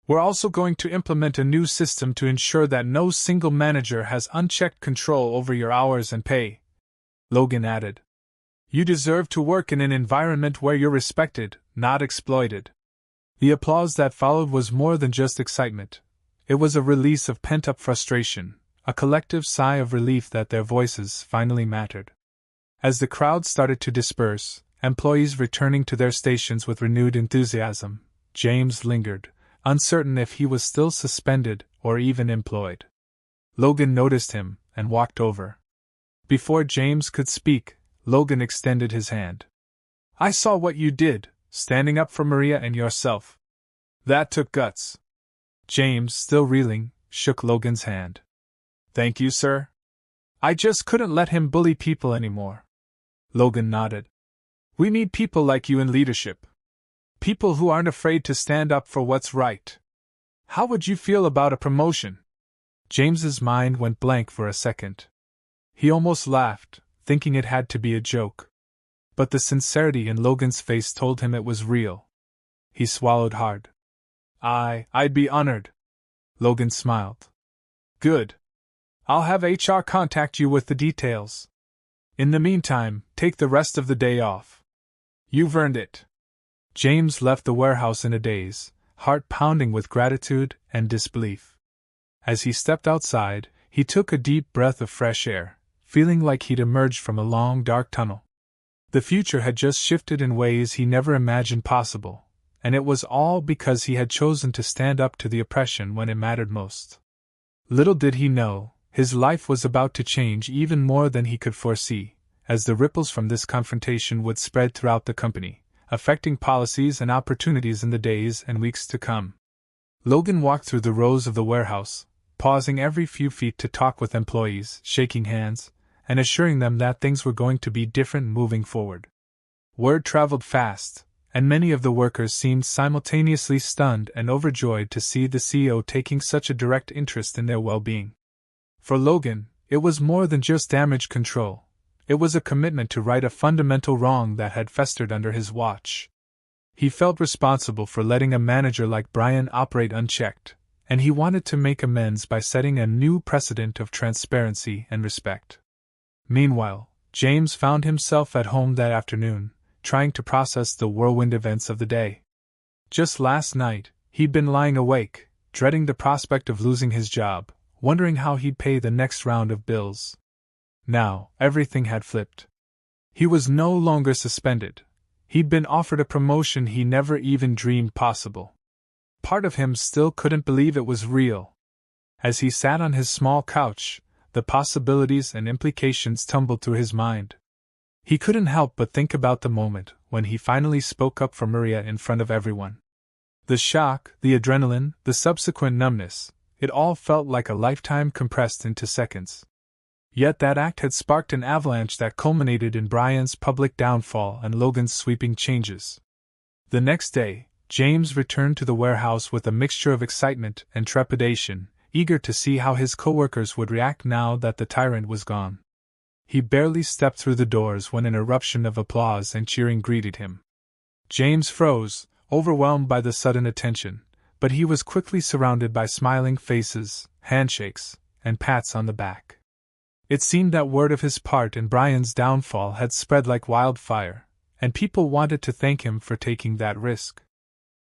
"We're also going to implement a new system to ensure that no single manager has unchecked control over your hours and pay," Logan added. "You deserve to work in an environment where you're respected, not exploited." The applause that followed was more than just excitement. It was a release of pent-up frustration, a collective sigh of relief that their voices finally mattered. As the crowd started to disperse, employees returning to their stations with renewed enthusiasm, James lingered, uncertain if he was still suspended or even employed. Logan noticed him and walked over. Before James could speak, Logan extended his hand. "I saw what you did, standing up for Maria and yourself. That took guts." James, still reeling, shook Logan's hand. "Thank you, sir. I just couldn't let him bully people anymore." Logan nodded. "We need people like you in leadership. People who aren't afraid to stand up for what's right. How would you feel about a promotion?" James's mind went blank for a second. He almost laughed, thinking it had to be a joke. But the sincerity in Logan's face told him it was real. He swallowed hard. I'd be honored." Logan smiled. "Good. I'll have HR contact you with the details. In the meantime, take the rest of the day off. You've earned it." James left the warehouse in a daze, heart pounding with gratitude and disbelief. As he stepped outside, he took a deep breath of fresh air, feeling like he'd emerged from a long, dark tunnel. The future had just shifted in ways he never imagined possible, and it was all because he had chosen to stand up to the oppression when it mattered most. Little did he know, his life was about to change even more than he could foresee, as the ripples from this confrontation would spread throughout the company, affecting policies and opportunities in the days and weeks to come. Logan walked through the rows of the warehouse, pausing every few feet to talk with employees, shaking hands, and assuring them that things were going to be different moving forward. Word traveled fast, and many of the workers seemed simultaneously stunned and overjoyed to see the CEO taking such a direct interest in their well-being. For Logan, it was more than just damage control. It was a commitment to right a fundamental wrong that had festered under his watch. He felt responsible for letting a manager like Brian operate unchecked, and he wanted to make amends by setting a new precedent of transparency and respect. Meanwhile, James found himself at home that afternoon, trying to process the whirlwind events of the day. Just last night, he'd been lying awake, dreading the prospect of losing his job, wondering how he'd pay the next round of bills. Now, everything had flipped. He was no longer suspended. He'd been offered a promotion he never even dreamed possible. Part of him still couldn't believe it was real. As he sat on his small couch, the possibilities and implications tumbled through his mind. He couldn't help but think about the moment when he finally spoke up for Maria in front of everyone. The shock, the adrenaline, the subsequent numbness, it all felt like a lifetime compressed into seconds. Yet that act had sparked an avalanche that culminated in Brian's public downfall and Logan's sweeping changes. The next day, James returned to the warehouse with a mixture of excitement and trepidation, eager to see how his coworkers would react now that the tyrant was gone. He barely stepped through the doors when an eruption of applause and cheering greeted him. James froze, overwhelmed by the sudden attention, but he was quickly surrounded by smiling faces, handshakes, and pats on the back. It seemed that word of his part in Brian's downfall had spread like wildfire, and people wanted to thank him for taking that risk.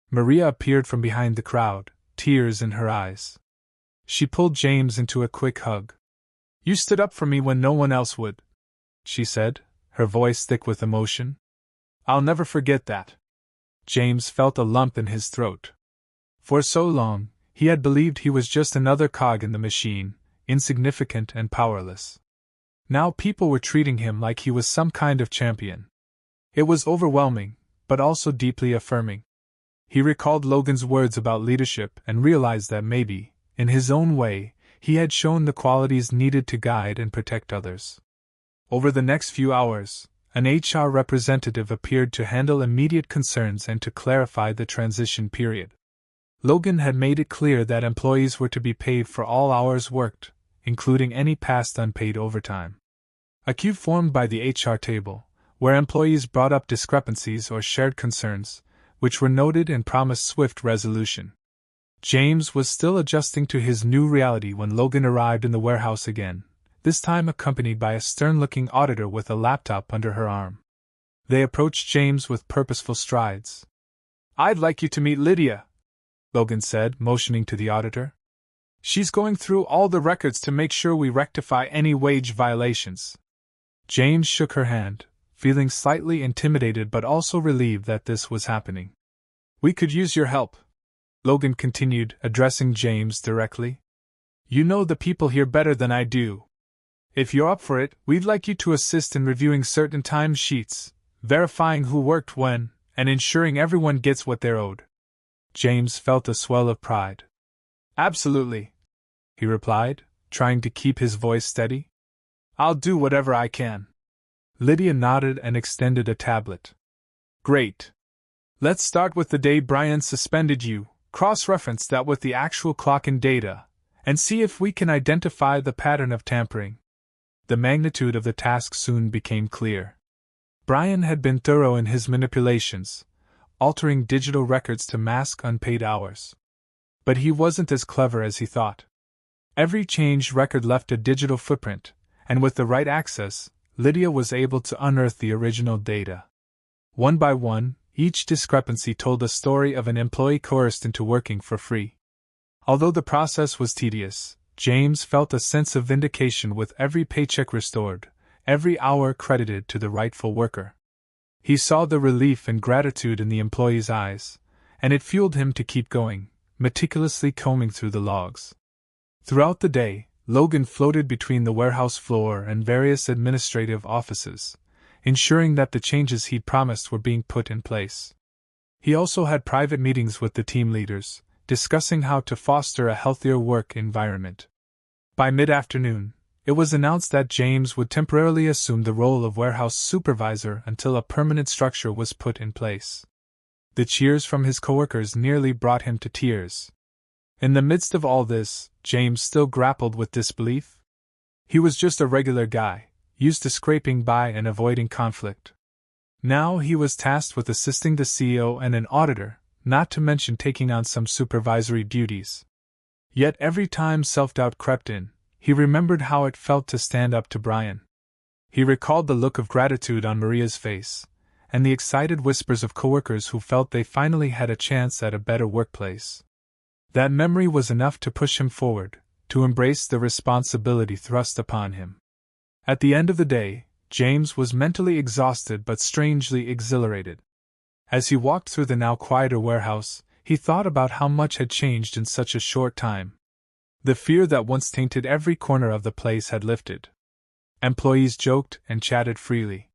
Maria appeared from behind the crowd, tears in her eyes. She pulled James into a quick hug. "You stood up for me when no one else would," she said, her voice thick with emotion. "I'll never forget that." James felt a lump in his throat. For so long, he had believed he was just another cog in the machine, insignificant and powerless. Now people were treating him like he was some kind of champion. It was overwhelming, but also deeply affirming. He recalled Logan's words about leadership and realized that maybe, in his own way, he had shown the qualities needed to guide and protect others. Over the next few hours, An HR representative appeared to handle immediate concerns and to clarify the transition period. Logan had made it clear that employees were to be paid for all hours worked, including any past unpaid overtime. A queue formed by the HR table, where employees brought up discrepancies or shared concerns, which were noted and promised swift resolution. James was still adjusting to his new reality when Logan arrived in the warehouse again, this time accompanied by a stern-looking auditor with a laptop under her arm. They approached James with purposeful strides. "I'd like you to meet Lydia," Logan said, motioning to the auditor. "She's going through all the records to make sure we rectify any wage violations." James shook her hand, feeling slightly intimidated but also relieved that this was happening. "We could use your help," Logan continued, addressing James directly. "You know the people here better than I do. If you're up for it, we'd like you to assist in reviewing certain time sheets, verifying who worked when, and ensuring everyone gets what they're owed." James felt a swell of pride. "Absolutely," he replied, trying to keep his voice steady. "I'll do whatever I can." Lydia nodded and extended a tablet. "Great. Let's start with the day Brian suspended you, cross-reference that with the actual clock and data, and see if we can identify the pattern of tampering." The magnitude of the task soon became clear. Brian had been thorough in his manipulations, altering digital records to mask unpaid hours. But he wasn't as clever as he thought. Every changed record left a digital footprint, and with the right access, Lydia was able to unearth the original data. One by one, each discrepancy told a story of an employee coerced into working for free. Although the process was tedious, James felt a sense of vindication with every paycheck restored, every hour credited to the rightful worker. He saw the relief and gratitude in the employee's eyes, and it fueled him to keep going, meticulously combing through the logs. Throughout the day, Logan floated between the warehouse floor and various administrative offices, ensuring that the changes he'd promised were being put in place. He also had private meetings with the team leaders, discussing how to foster a healthier work environment. By mid-afternoon, it was announced that James would temporarily assume the role of warehouse supervisor until a permanent structure was put in place. The cheers from his coworkers nearly brought him to tears. In the midst of all this, James still grappled with disbelief. He was just a regular guy, used to scraping by and avoiding conflict. Now he was tasked with assisting the CEO and an auditor, not to mention taking on some supervisory duties. Yet every time self-doubt crept in, he remembered how it felt to stand up to Brian. He recalled the look of gratitude on Maria's face, and the excited whispers of coworkers who felt they finally had a chance at a better workplace. That memory was enough to push him forward, to embrace the responsibility thrust upon him. At the end of the day, James was mentally exhausted but strangely exhilarated. As he walked through the now quieter warehouse, he thought about how much had changed in such a short time. The fear that once tainted every corner of the place had lifted. Employees joked and chatted freely.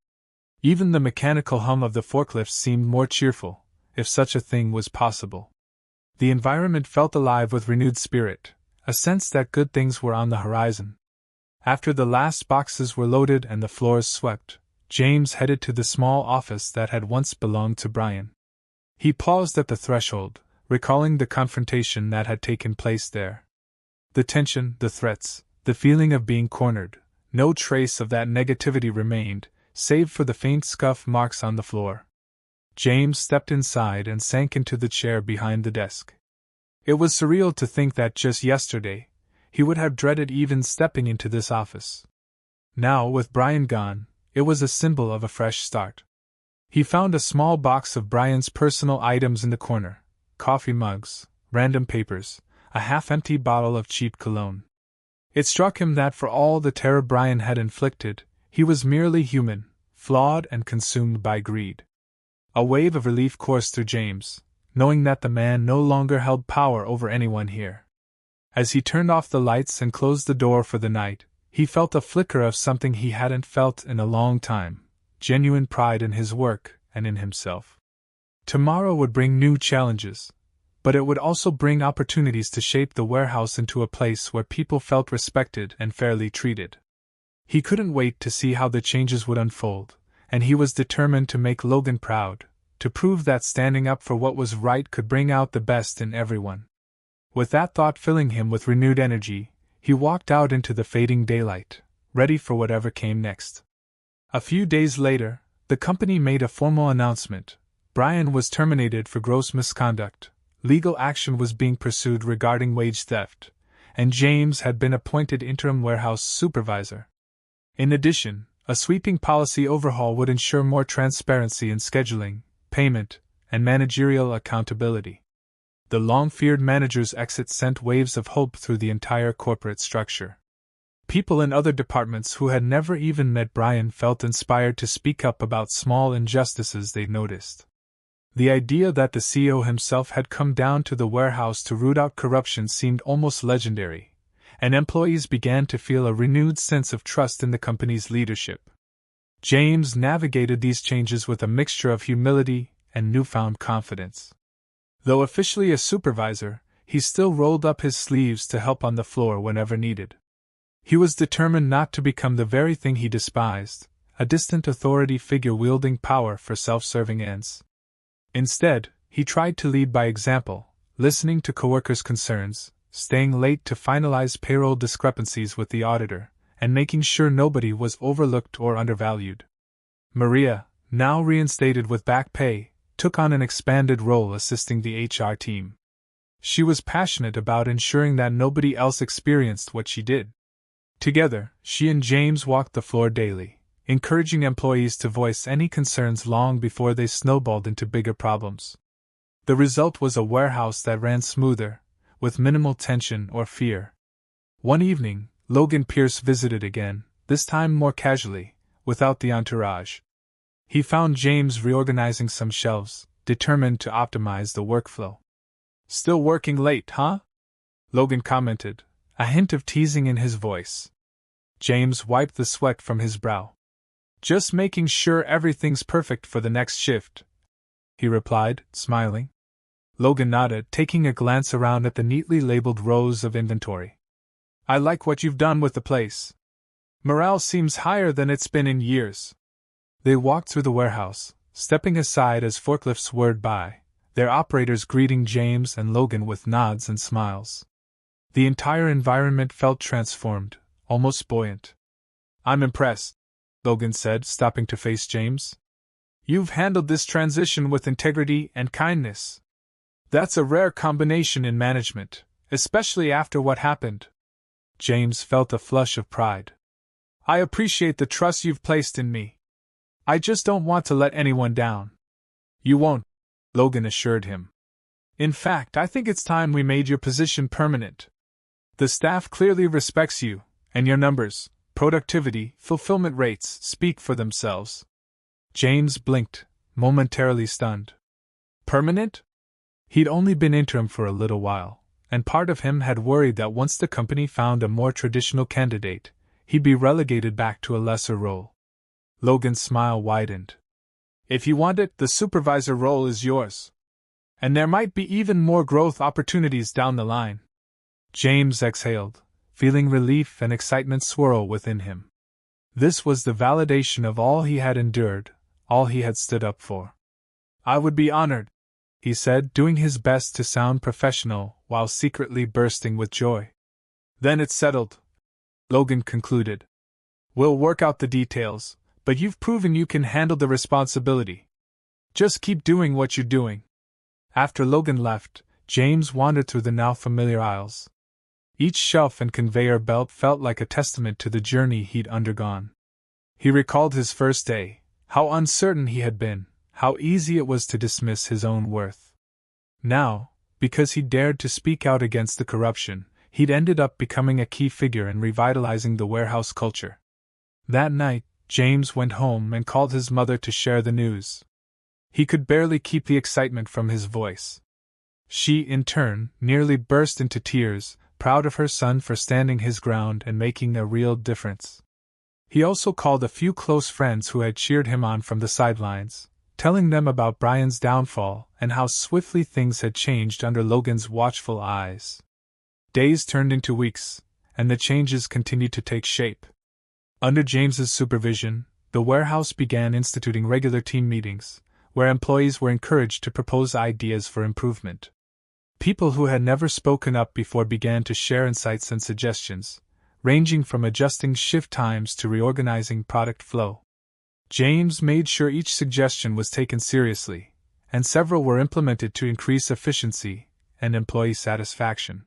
Even the mechanical hum of the forklifts seemed more cheerful, if such a thing was possible. The environment felt alive with renewed spirit, a sense that good things were on the horizon. After the last boxes were loaded and the floors swept, James headed to the small office that had once belonged to Brian. He paused at the threshold, recalling the confrontation that had taken place there. The tension, the threats, the feeling of being cornered, no trace of that negativity remained, save for the faint scuff marks on the floor. James stepped inside and sank into the chair behind the desk. It was surreal to think that just yesterday, he would have dreaded even stepping into this office. Now, with Brian gone, it was a symbol of a fresh start. He found a small box of Brian's personal items in the corner: coffee mugs, random papers, a half-empty bottle of cheap cologne. It struck him that for all the terror Brian had inflicted, he was merely human, flawed and consumed by greed. A wave of relief coursed through James, knowing that the man no longer held power over anyone here. As he turned off the lights and closed the door for the night, he felt a flicker of something he hadn't felt in a long time: genuine pride in his work and in himself. Tomorrow would bring new challenges, but it would also bring opportunities to shape the warehouse into a place where people felt respected and fairly treated. He couldn't wait to see how the changes would unfold, and he was determined to make Logan proud, to prove that standing up for what was right could bring out the best in everyone. With that thought filling him with renewed energy, he walked out into the fading daylight, ready for whatever came next. A few days later, the company made a formal announcement. Brian was terminated for gross misconduct, legal action was being pursued regarding wage theft, and James had been appointed interim warehouse supervisor. In addition, a sweeping policy overhaul would ensure more transparency in scheduling, payment, and managerial accountability. The long-feared manager's exit sent waves of hope through the entire corporate structure. People in other departments who had never even met Brian felt inspired to speak up about small injustices they noticed. The idea that the CEO himself had come down to the warehouse to root out corruption seemed almost legendary, and employees began to feel a renewed sense of trust in the company's leadership. James navigated these changes with a mixture of humility and newfound confidence. Though officially a supervisor, he still rolled up his sleeves to help on the floor whenever needed. He was determined not to become the very thing he despised, a distant authority figure wielding power for self-serving ends. Instead, he tried to lead by example, listening to coworkers' concerns, staying late to finalize payroll discrepancies with the auditor, and making sure nobody was overlooked or undervalued. Maria, now reinstated with back pay, took on an expanded role assisting the HR team. She was passionate about ensuring that nobody else experienced what she did. Together, she and James walked the floor daily, encouraging employees to voice any concerns long before they snowballed into bigger problems. The result was a warehouse that ran smoother, with minimal tension or fear. One evening, Logan Pierce visited again, this time more casually, without the entourage. He found James reorganizing some shelves, determined to optimize the workflow. "Still working late, huh?" Logan commented, a hint of teasing in his voice. James wiped the sweat from his brow. "Just making sure everything's perfect for the next shift," he replied, smiling. Logan nodded, taking a glance around at the neatly labeled rows of inventory. "I like what you've done with the place. Morale seems higher than it's been in years." They walked through the warehouse, stepping aside as forklifts whirred by, their operators greeting James and Logan with nods and smiles. The entire environment felt transformed, almost buoyant. "I'm impressed," Logan said, stopping to face James. "You've handled this transition with integrity and kindness. That's a rare combination in management, especially after what happened." James felt a flush of pride. "I appreciate the trust you've placed in me. I just don't want to let anyone down." "You won't," Logan assured him. "In fact, I think it's time we made your position permanent. The staff clearly respects you, and your numbers, productivity, fulfillment rates speak for themselves." James blinked, momentarily stunned. Permanent? He'd only been interim for a little while, and part of him had worried that once the company found a more traditional candidate, he'd be relegated back to a lesser role. Logan's smile widened. "If you want it, the supervisor role is yours. And there might be even more growth opportunities down the line." James exhaled, feeling relief and excitement swirl within him. This was the validation of all he had endured, all he had stood up for. "I would be honored," he said, doing his best to sound professional while secretly bursting with joy. "Then it's settled," Logan concluded. "We'll work out the details, but you've proven you can handle the responsibility. Just keep doing what you're doing." After Logan left, James wandered through the now familiar aisles. Each shelf and conveyor belt felt like a testament to the journey he'd undergone. He recalled his first day, how uncertain he had been, how easy it was to dismiss his own worth. Now, because he dared to speak out against the corruption, he'd ended up becoming a key figure in revitalizing the warehouse culture. That night, James went home and called his mother to share the news. He could barely keep the excitement from his voice. She, in turn, nearly burst into tears, proud of her son for standing his ground and making a real difference. He also called a few close friends who had cheered him on from the sidelines, telling them about Brian's downfall and how swiftly things had changed under Logan's watchful eyes. Days turned into weeks, and the changes continued to take shape. Under James's supervision, the warehouse began instituting regular team meetings, where employees were encouraged to propose ideas for improvement. People who had never spoken up before began to share insights and suggestions, ranging from adjusting shift times to reorganizing product flow. James made sure each suggestion was taken seriously, and several were implemented to increase efficiency and employee satisfaction.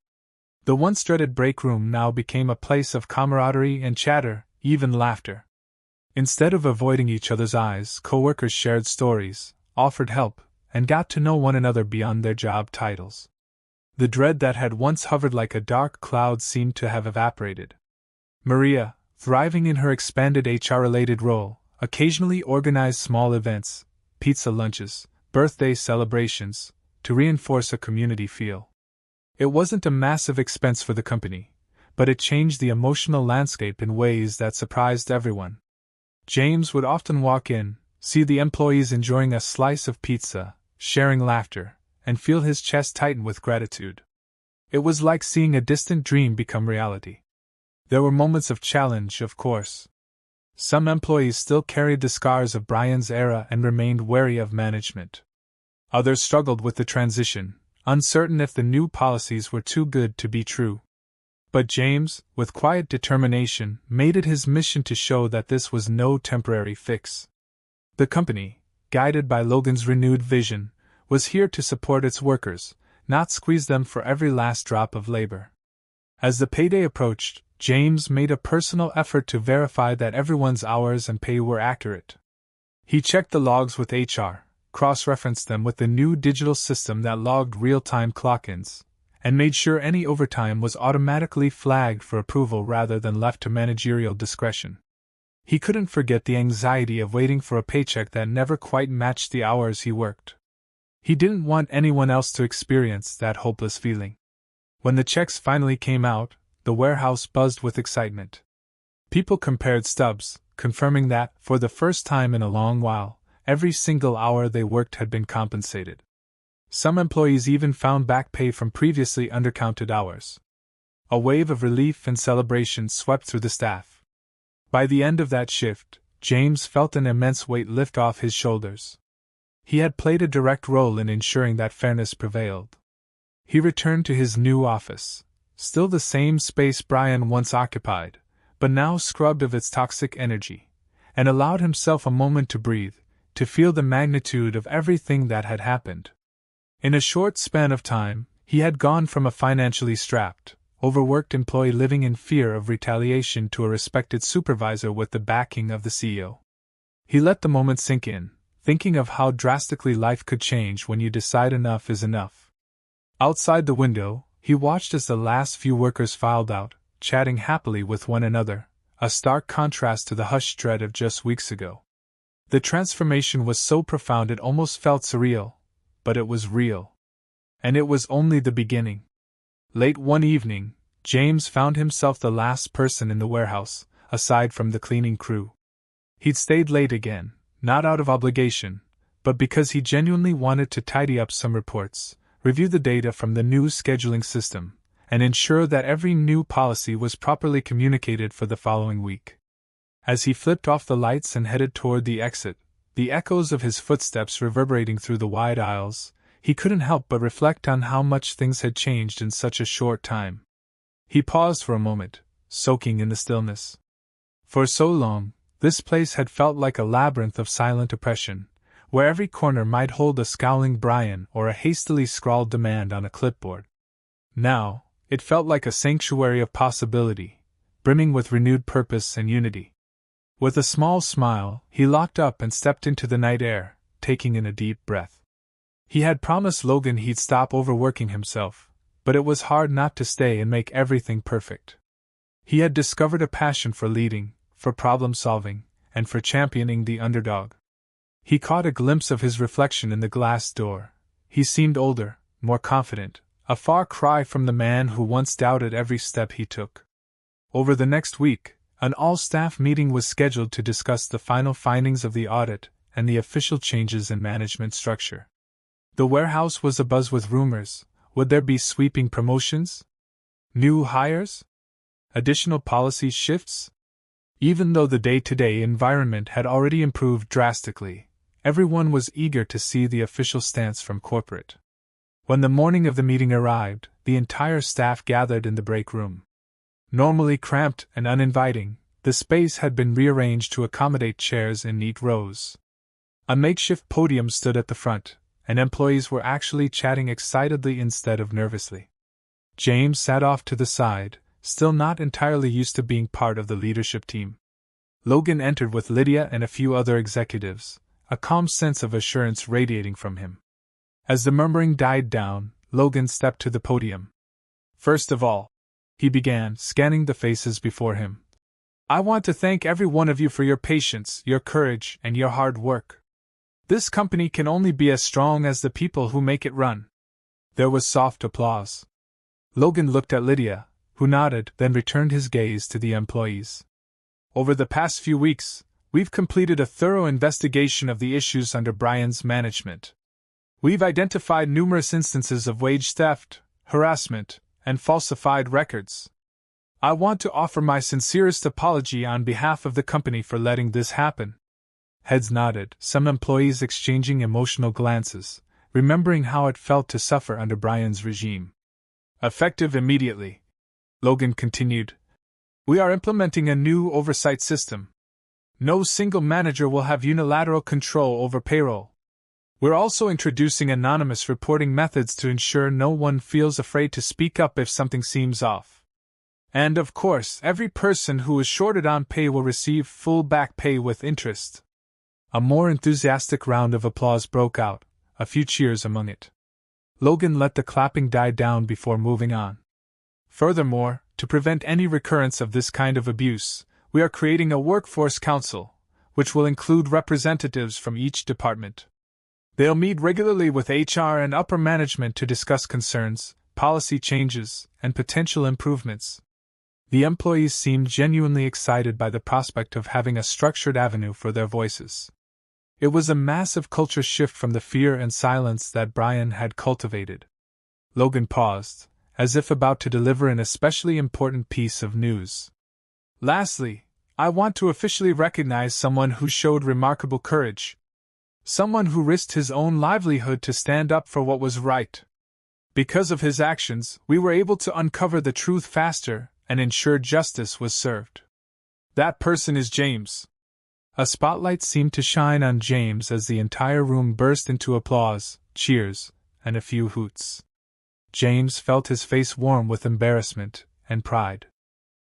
The once dreaded break room now became a place of camaraderie and chatter, even laughter. Instead of avoiding each other's eyes, co-workers shared stories, offered help, and got to know one another beyond their job titles. The dread that had once hovered like a dark cloud seemed to have evaporated. Maria, thriving in her expanded HR-related role, occasionally organized small events, pizza lunches, birthday celebrations, to reinforce a community feel. It wasn't a massive expense for the company, but it changed the emotional landscape in ways that surprised everyone. James would often walk in, see the employees enjoying a slice of pizza, sharing laughter, and feel his chest tighten with gratitude. It was like seeing a distant dream become reality. There were moments of challenge, of course. Some employees still carried the scars of Brian's era and remained wary of management. Others struggled with the transition, uncertain if the new policies were too good to be true. But James, with quiet determination, made it his mission to show that this was no temporary fix. The company, guided by Logan's renewed vision, was here to support its workers, not squeeze them for every last drop of labor. As the payday approached, James made a personal effort to verify that everyone's hours and pay were accurate. He checked the logs with HR, cross-referenced them with the new digital system that logged real-time clock-ins, and made sure any overtime was automatically flagged for approval rather than left to managerial discretion. He couldn't forget the anxiety of waiting for a paycheck that never quite matched the hours he worked. He didn't want anyone else to experience that hopeless feeling. When the checks finally came out, the warehouse buzzed with excitement. People compared stubs, confirming that, for the first time in a long while, every single hour they worked had been compensated. Some employees even found back pay from previously undercounted hours. A wave of relief and celebration swept through the staff. By the end of that shift, James felt an immense weight lift off his shoulders. He had played a direct role in ensuring that fairness prevailed. He returned to his new office, still the same space Brian once occupied, but now scrubbed of its toxic energy, and allowed himself a moment to breathe, to feel the magnitude of everything that had happened. In a short span of time, he had gone from a financially strapped, overworked employee living in fear of retaliation to a respected supervisor with the backing of the CEO. He let the moment sink in, thinking of how drastically life could change when you decide enough is enough. Outside the window, he watched as the last few workers filed out, chatting happily with one another, a stark contrast to the hushed dread of just weeks ago. The transformation was so profound it almost felt surreal, but it was real. And it was only the beginning. Late one evening, James found himself the last person in the warehouse, aside from the cleaning crew. He'd stayed late again, not out of obligation, but because he genuinely wanted to tidy up some reports, review the data from the new scheduling system, and ensure that every new policy was properly communicated for the following week. As he flipped off the lights and headed toward the exit, the echoes of his footsteps reverberating through the wide aisles, he couldn't help but reflect on how much things had changed in such a short time. He paused for a moment, soaking in the stillness. For so long, this place had felt like a labyrinth of silent oppression, where every corner might hold a scowling Brian or a hastily scrawled demand on a clipboard. Now, it felt like a sanctuary of possibility, brimming with renewed purpose and unity. With a small smile, he locked up and stepped into the night air, taking in a deep breath. He had promised Logan he'd stop overworking himself, but it was hard not to stay and make everything perfect. He had discovered a passion for leading, for problem-solving, and for championing the underdog. He caught a glimpse of his reflection in the glass door. He seemed older, more confident, a far cry from the man who once doubted every step he took. Over the next week, an all-staff meeting was scheduled to discuss the final findings of the audit and the official changes in management structure. The warehouse was abuzz with rumors. Would there be sweeping promotions? New hires? Additional policy shifts? Even though the day-to-day environment had already improved drastically, everyone was eager to see the official stance from corporate. When the morning of the meeting arrived, the entire staff gathered in the break room. Normally cramped and uninviting, the space had been rearranged to accommodate chairs in neat rows. A makeshift podium stood at the front, and employees were actually chatting excitedly instead of nervously. James sat off to the side, still not entirely used to being part of the leadership team. Logan entered with Lydia and a few other executives, a calm sense of assurance radiating from him. As the murmuring died down, Logan stepped to the podium. "First of all," he began, scanning the faces before him, "I want to thank every one of you for your patience, your courage, and your hard work. This company can only be as strong as the people who make it run." There was soft applause. Logan looked at Lydia, who nodded, then returned his gaze to the employees. "Over the past few weeks, we've completed a thorough investigation of the issues under Brian's management. We've identified numerous instances of wage theft, harassment, and falsified records. I want to offer my sincerest apology on behalf of the company for letting this happen." Heads nodded, some employees exchanging emotional glances, remembering how it felt to suffer under Brian's regime. "Effective immediately," Logan continued, "we are implementing a new oversight system. No single manager will have unilateral control over payroll. We're also introducing anonymous reporting methods to ensure no one feels afraid to speak up if something seems off. And of course, every person who is shorted on pay will receive full back pay with interest." A more enthusiastic round of applause broke out, a few cheers among it. Logan let the clapping die down before moving on. "Furthermore, to prevent any recurrence of this kind of abuse, we are creating a workforce council, which will include representatives from each department. They'll meet regularly with HR and upper management to discuss concerns, policy changes, and potential improvements." The employees seemed genuinely excited by the prospect of having a structured avenue for their voices. It was a massive culture shift from the fear and silence that Brian had cultivated. Logan paused, as if about to deliver an especially important piece of news. "Lastly, I want to officially recognize someone who showed remarkable courage. Someone who risked his own livelihood to stand up for what was right. Because of his actions, we were able to uncover the truth faster and ensure justice was served. That person is James." A spotlight seemed to shine on James as the entire room burst into applause, cheers, and a few hoots. James felt his face warm with embarrassment and pride.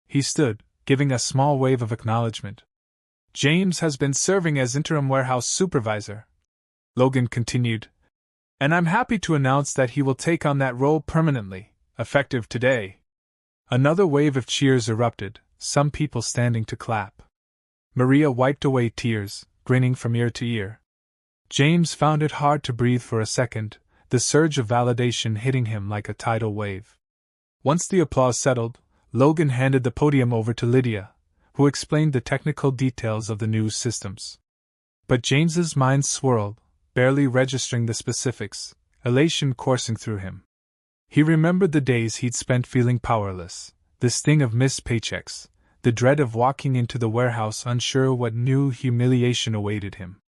He stood, giving a small wave of acknowledgement. "James has been serving as interim warehouse supervisor," Logan continued, "and I'm happy to announce that he will take on that role permanently, effective today." Another wave of cheers erupted, some people standing to clap. Maria wiped away tears, grinning from ear to ear. James found it hard to breathe for a second, the surge of validation hitting him like a tidal wave. Once the applause settled, Logan handed the podium over to Lydia, who explained the technical details of the new systems. But James's mind swirled, barely registering the specifics, elation coursing through him. He remembered the days he'd spent feeling powerless, the sting of missed paychecks, the dread of walking into the warehouse unsure what new humiliation awaited him.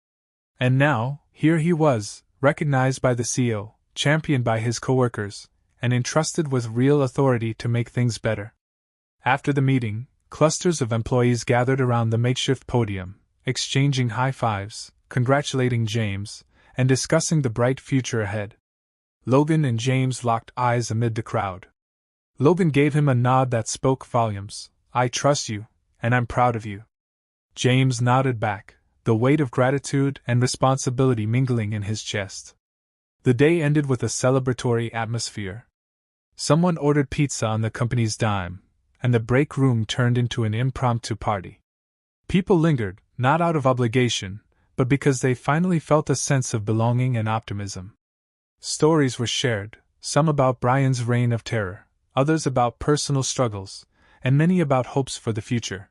And now, here he was, recognized by the CEO, championed by his coworkers, and entrusted with real authority to make things better. After the meeting, clusters of employees gathered around the makeshift podium, exchanging high fives, congratulating James, and discussing the bright future ahead. Logan and James locked eyes amid the crowd. Logan gave him a nod that spoke volumes. "I trust you, and I'm proud of you." James nodded back, the weight of gratitude and responsibility mingling in his chest. The day ended with a celebratory atmosphere. Someone ordered pizza on the company's dime, and the break room turned into an impromptu party. People lingered, not out of obligation, but because they finally felt a sense of belonging and optimism. Stories were shared, some about Brian's reign of terror, others about personal struggles, and many about hopes for the future.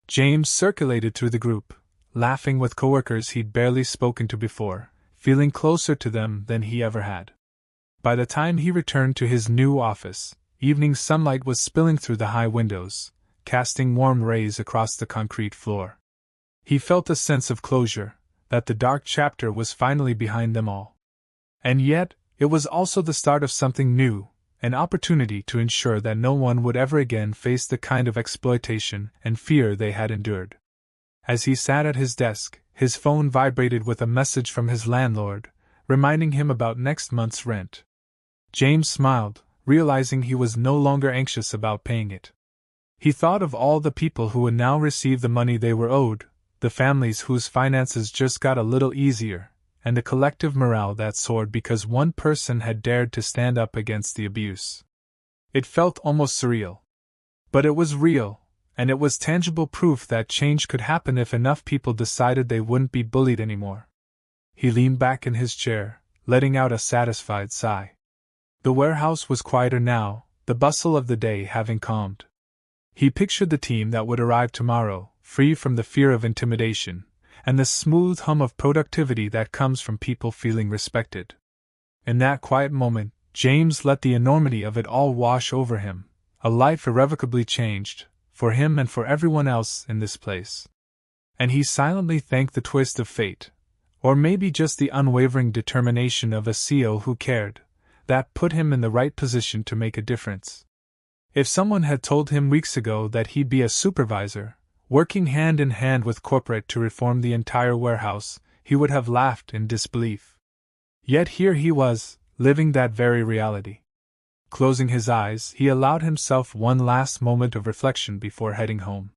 James circulated through the group, laughing with coworkers he'd barely spoken to before, feeling closer to them than he ever had. By the time he returned to his new office, evening sunlight was spilling through the high windows, casting warm rays across the concrete floor. He felt a sense of closure, that the dark chapter was finally behind them all. And yet, it was also the start of something new, an opportunity to ensure that no one would ever again face the kind of exploitation and fear they had endured. As he sat at his desk, his phone vibrated with a message from his landlord, reminding him about next month's rent. James smiled, realizing he was no longer anxious about paying it. He thought of all the people who would now receive the money they were owed, the families whose finances just got a little easier, and the collective morale that soared because one person had dared to stand up against the abuse. It felt almost surreal. But it was real, and it was tangible proof that change could happen if enough people decided they wouldn't be bullied anymore. He leaned back in his chair, letting out a satisfied sigh. The warehouse was quieter now, the bustle of the day having calmed. He pictured the team that would arrive tomorrow, free from the fear of intimidation, and the smooth hum of productivity that comes from people feeling respected. In that quiet moment, James let the enormity of it all wash over him, a life irrevocably changed, for him and for everyone else in this place. And he silently thanked the twist of fate, or maybe just the unwavering determination of a CEO who cared, that put him in the right position to make a difference. If someone had told him weeks ago that he'd be a supervisor, working hand in hand with corporate to reform the entire warehouse, he would have laughed in disbelief. Yet here he was, living that very reality. Closing his eyes, he allowed himself one last moment of reflection before heading home.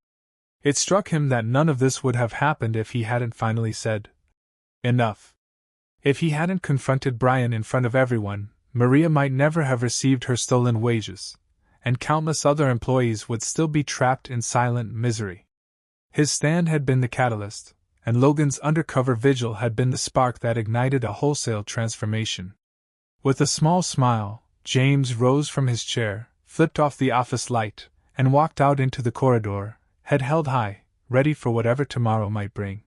It struck him that none of this would have happened if he hadn't finally said, "Enough." If he hadn't confronted Brian in front of everyone, Maria might never have received her stolen wages, and countless other employees would still be trapped in silent misery. His stand had been the catalyst, and Logan's undercover vigil had been the spark that ignited a wholesale transformation. With a small smile, James rose from his chair, flipped off the office light, and walked out into the corridor, head held high, ready for whatever tomorrow might bring.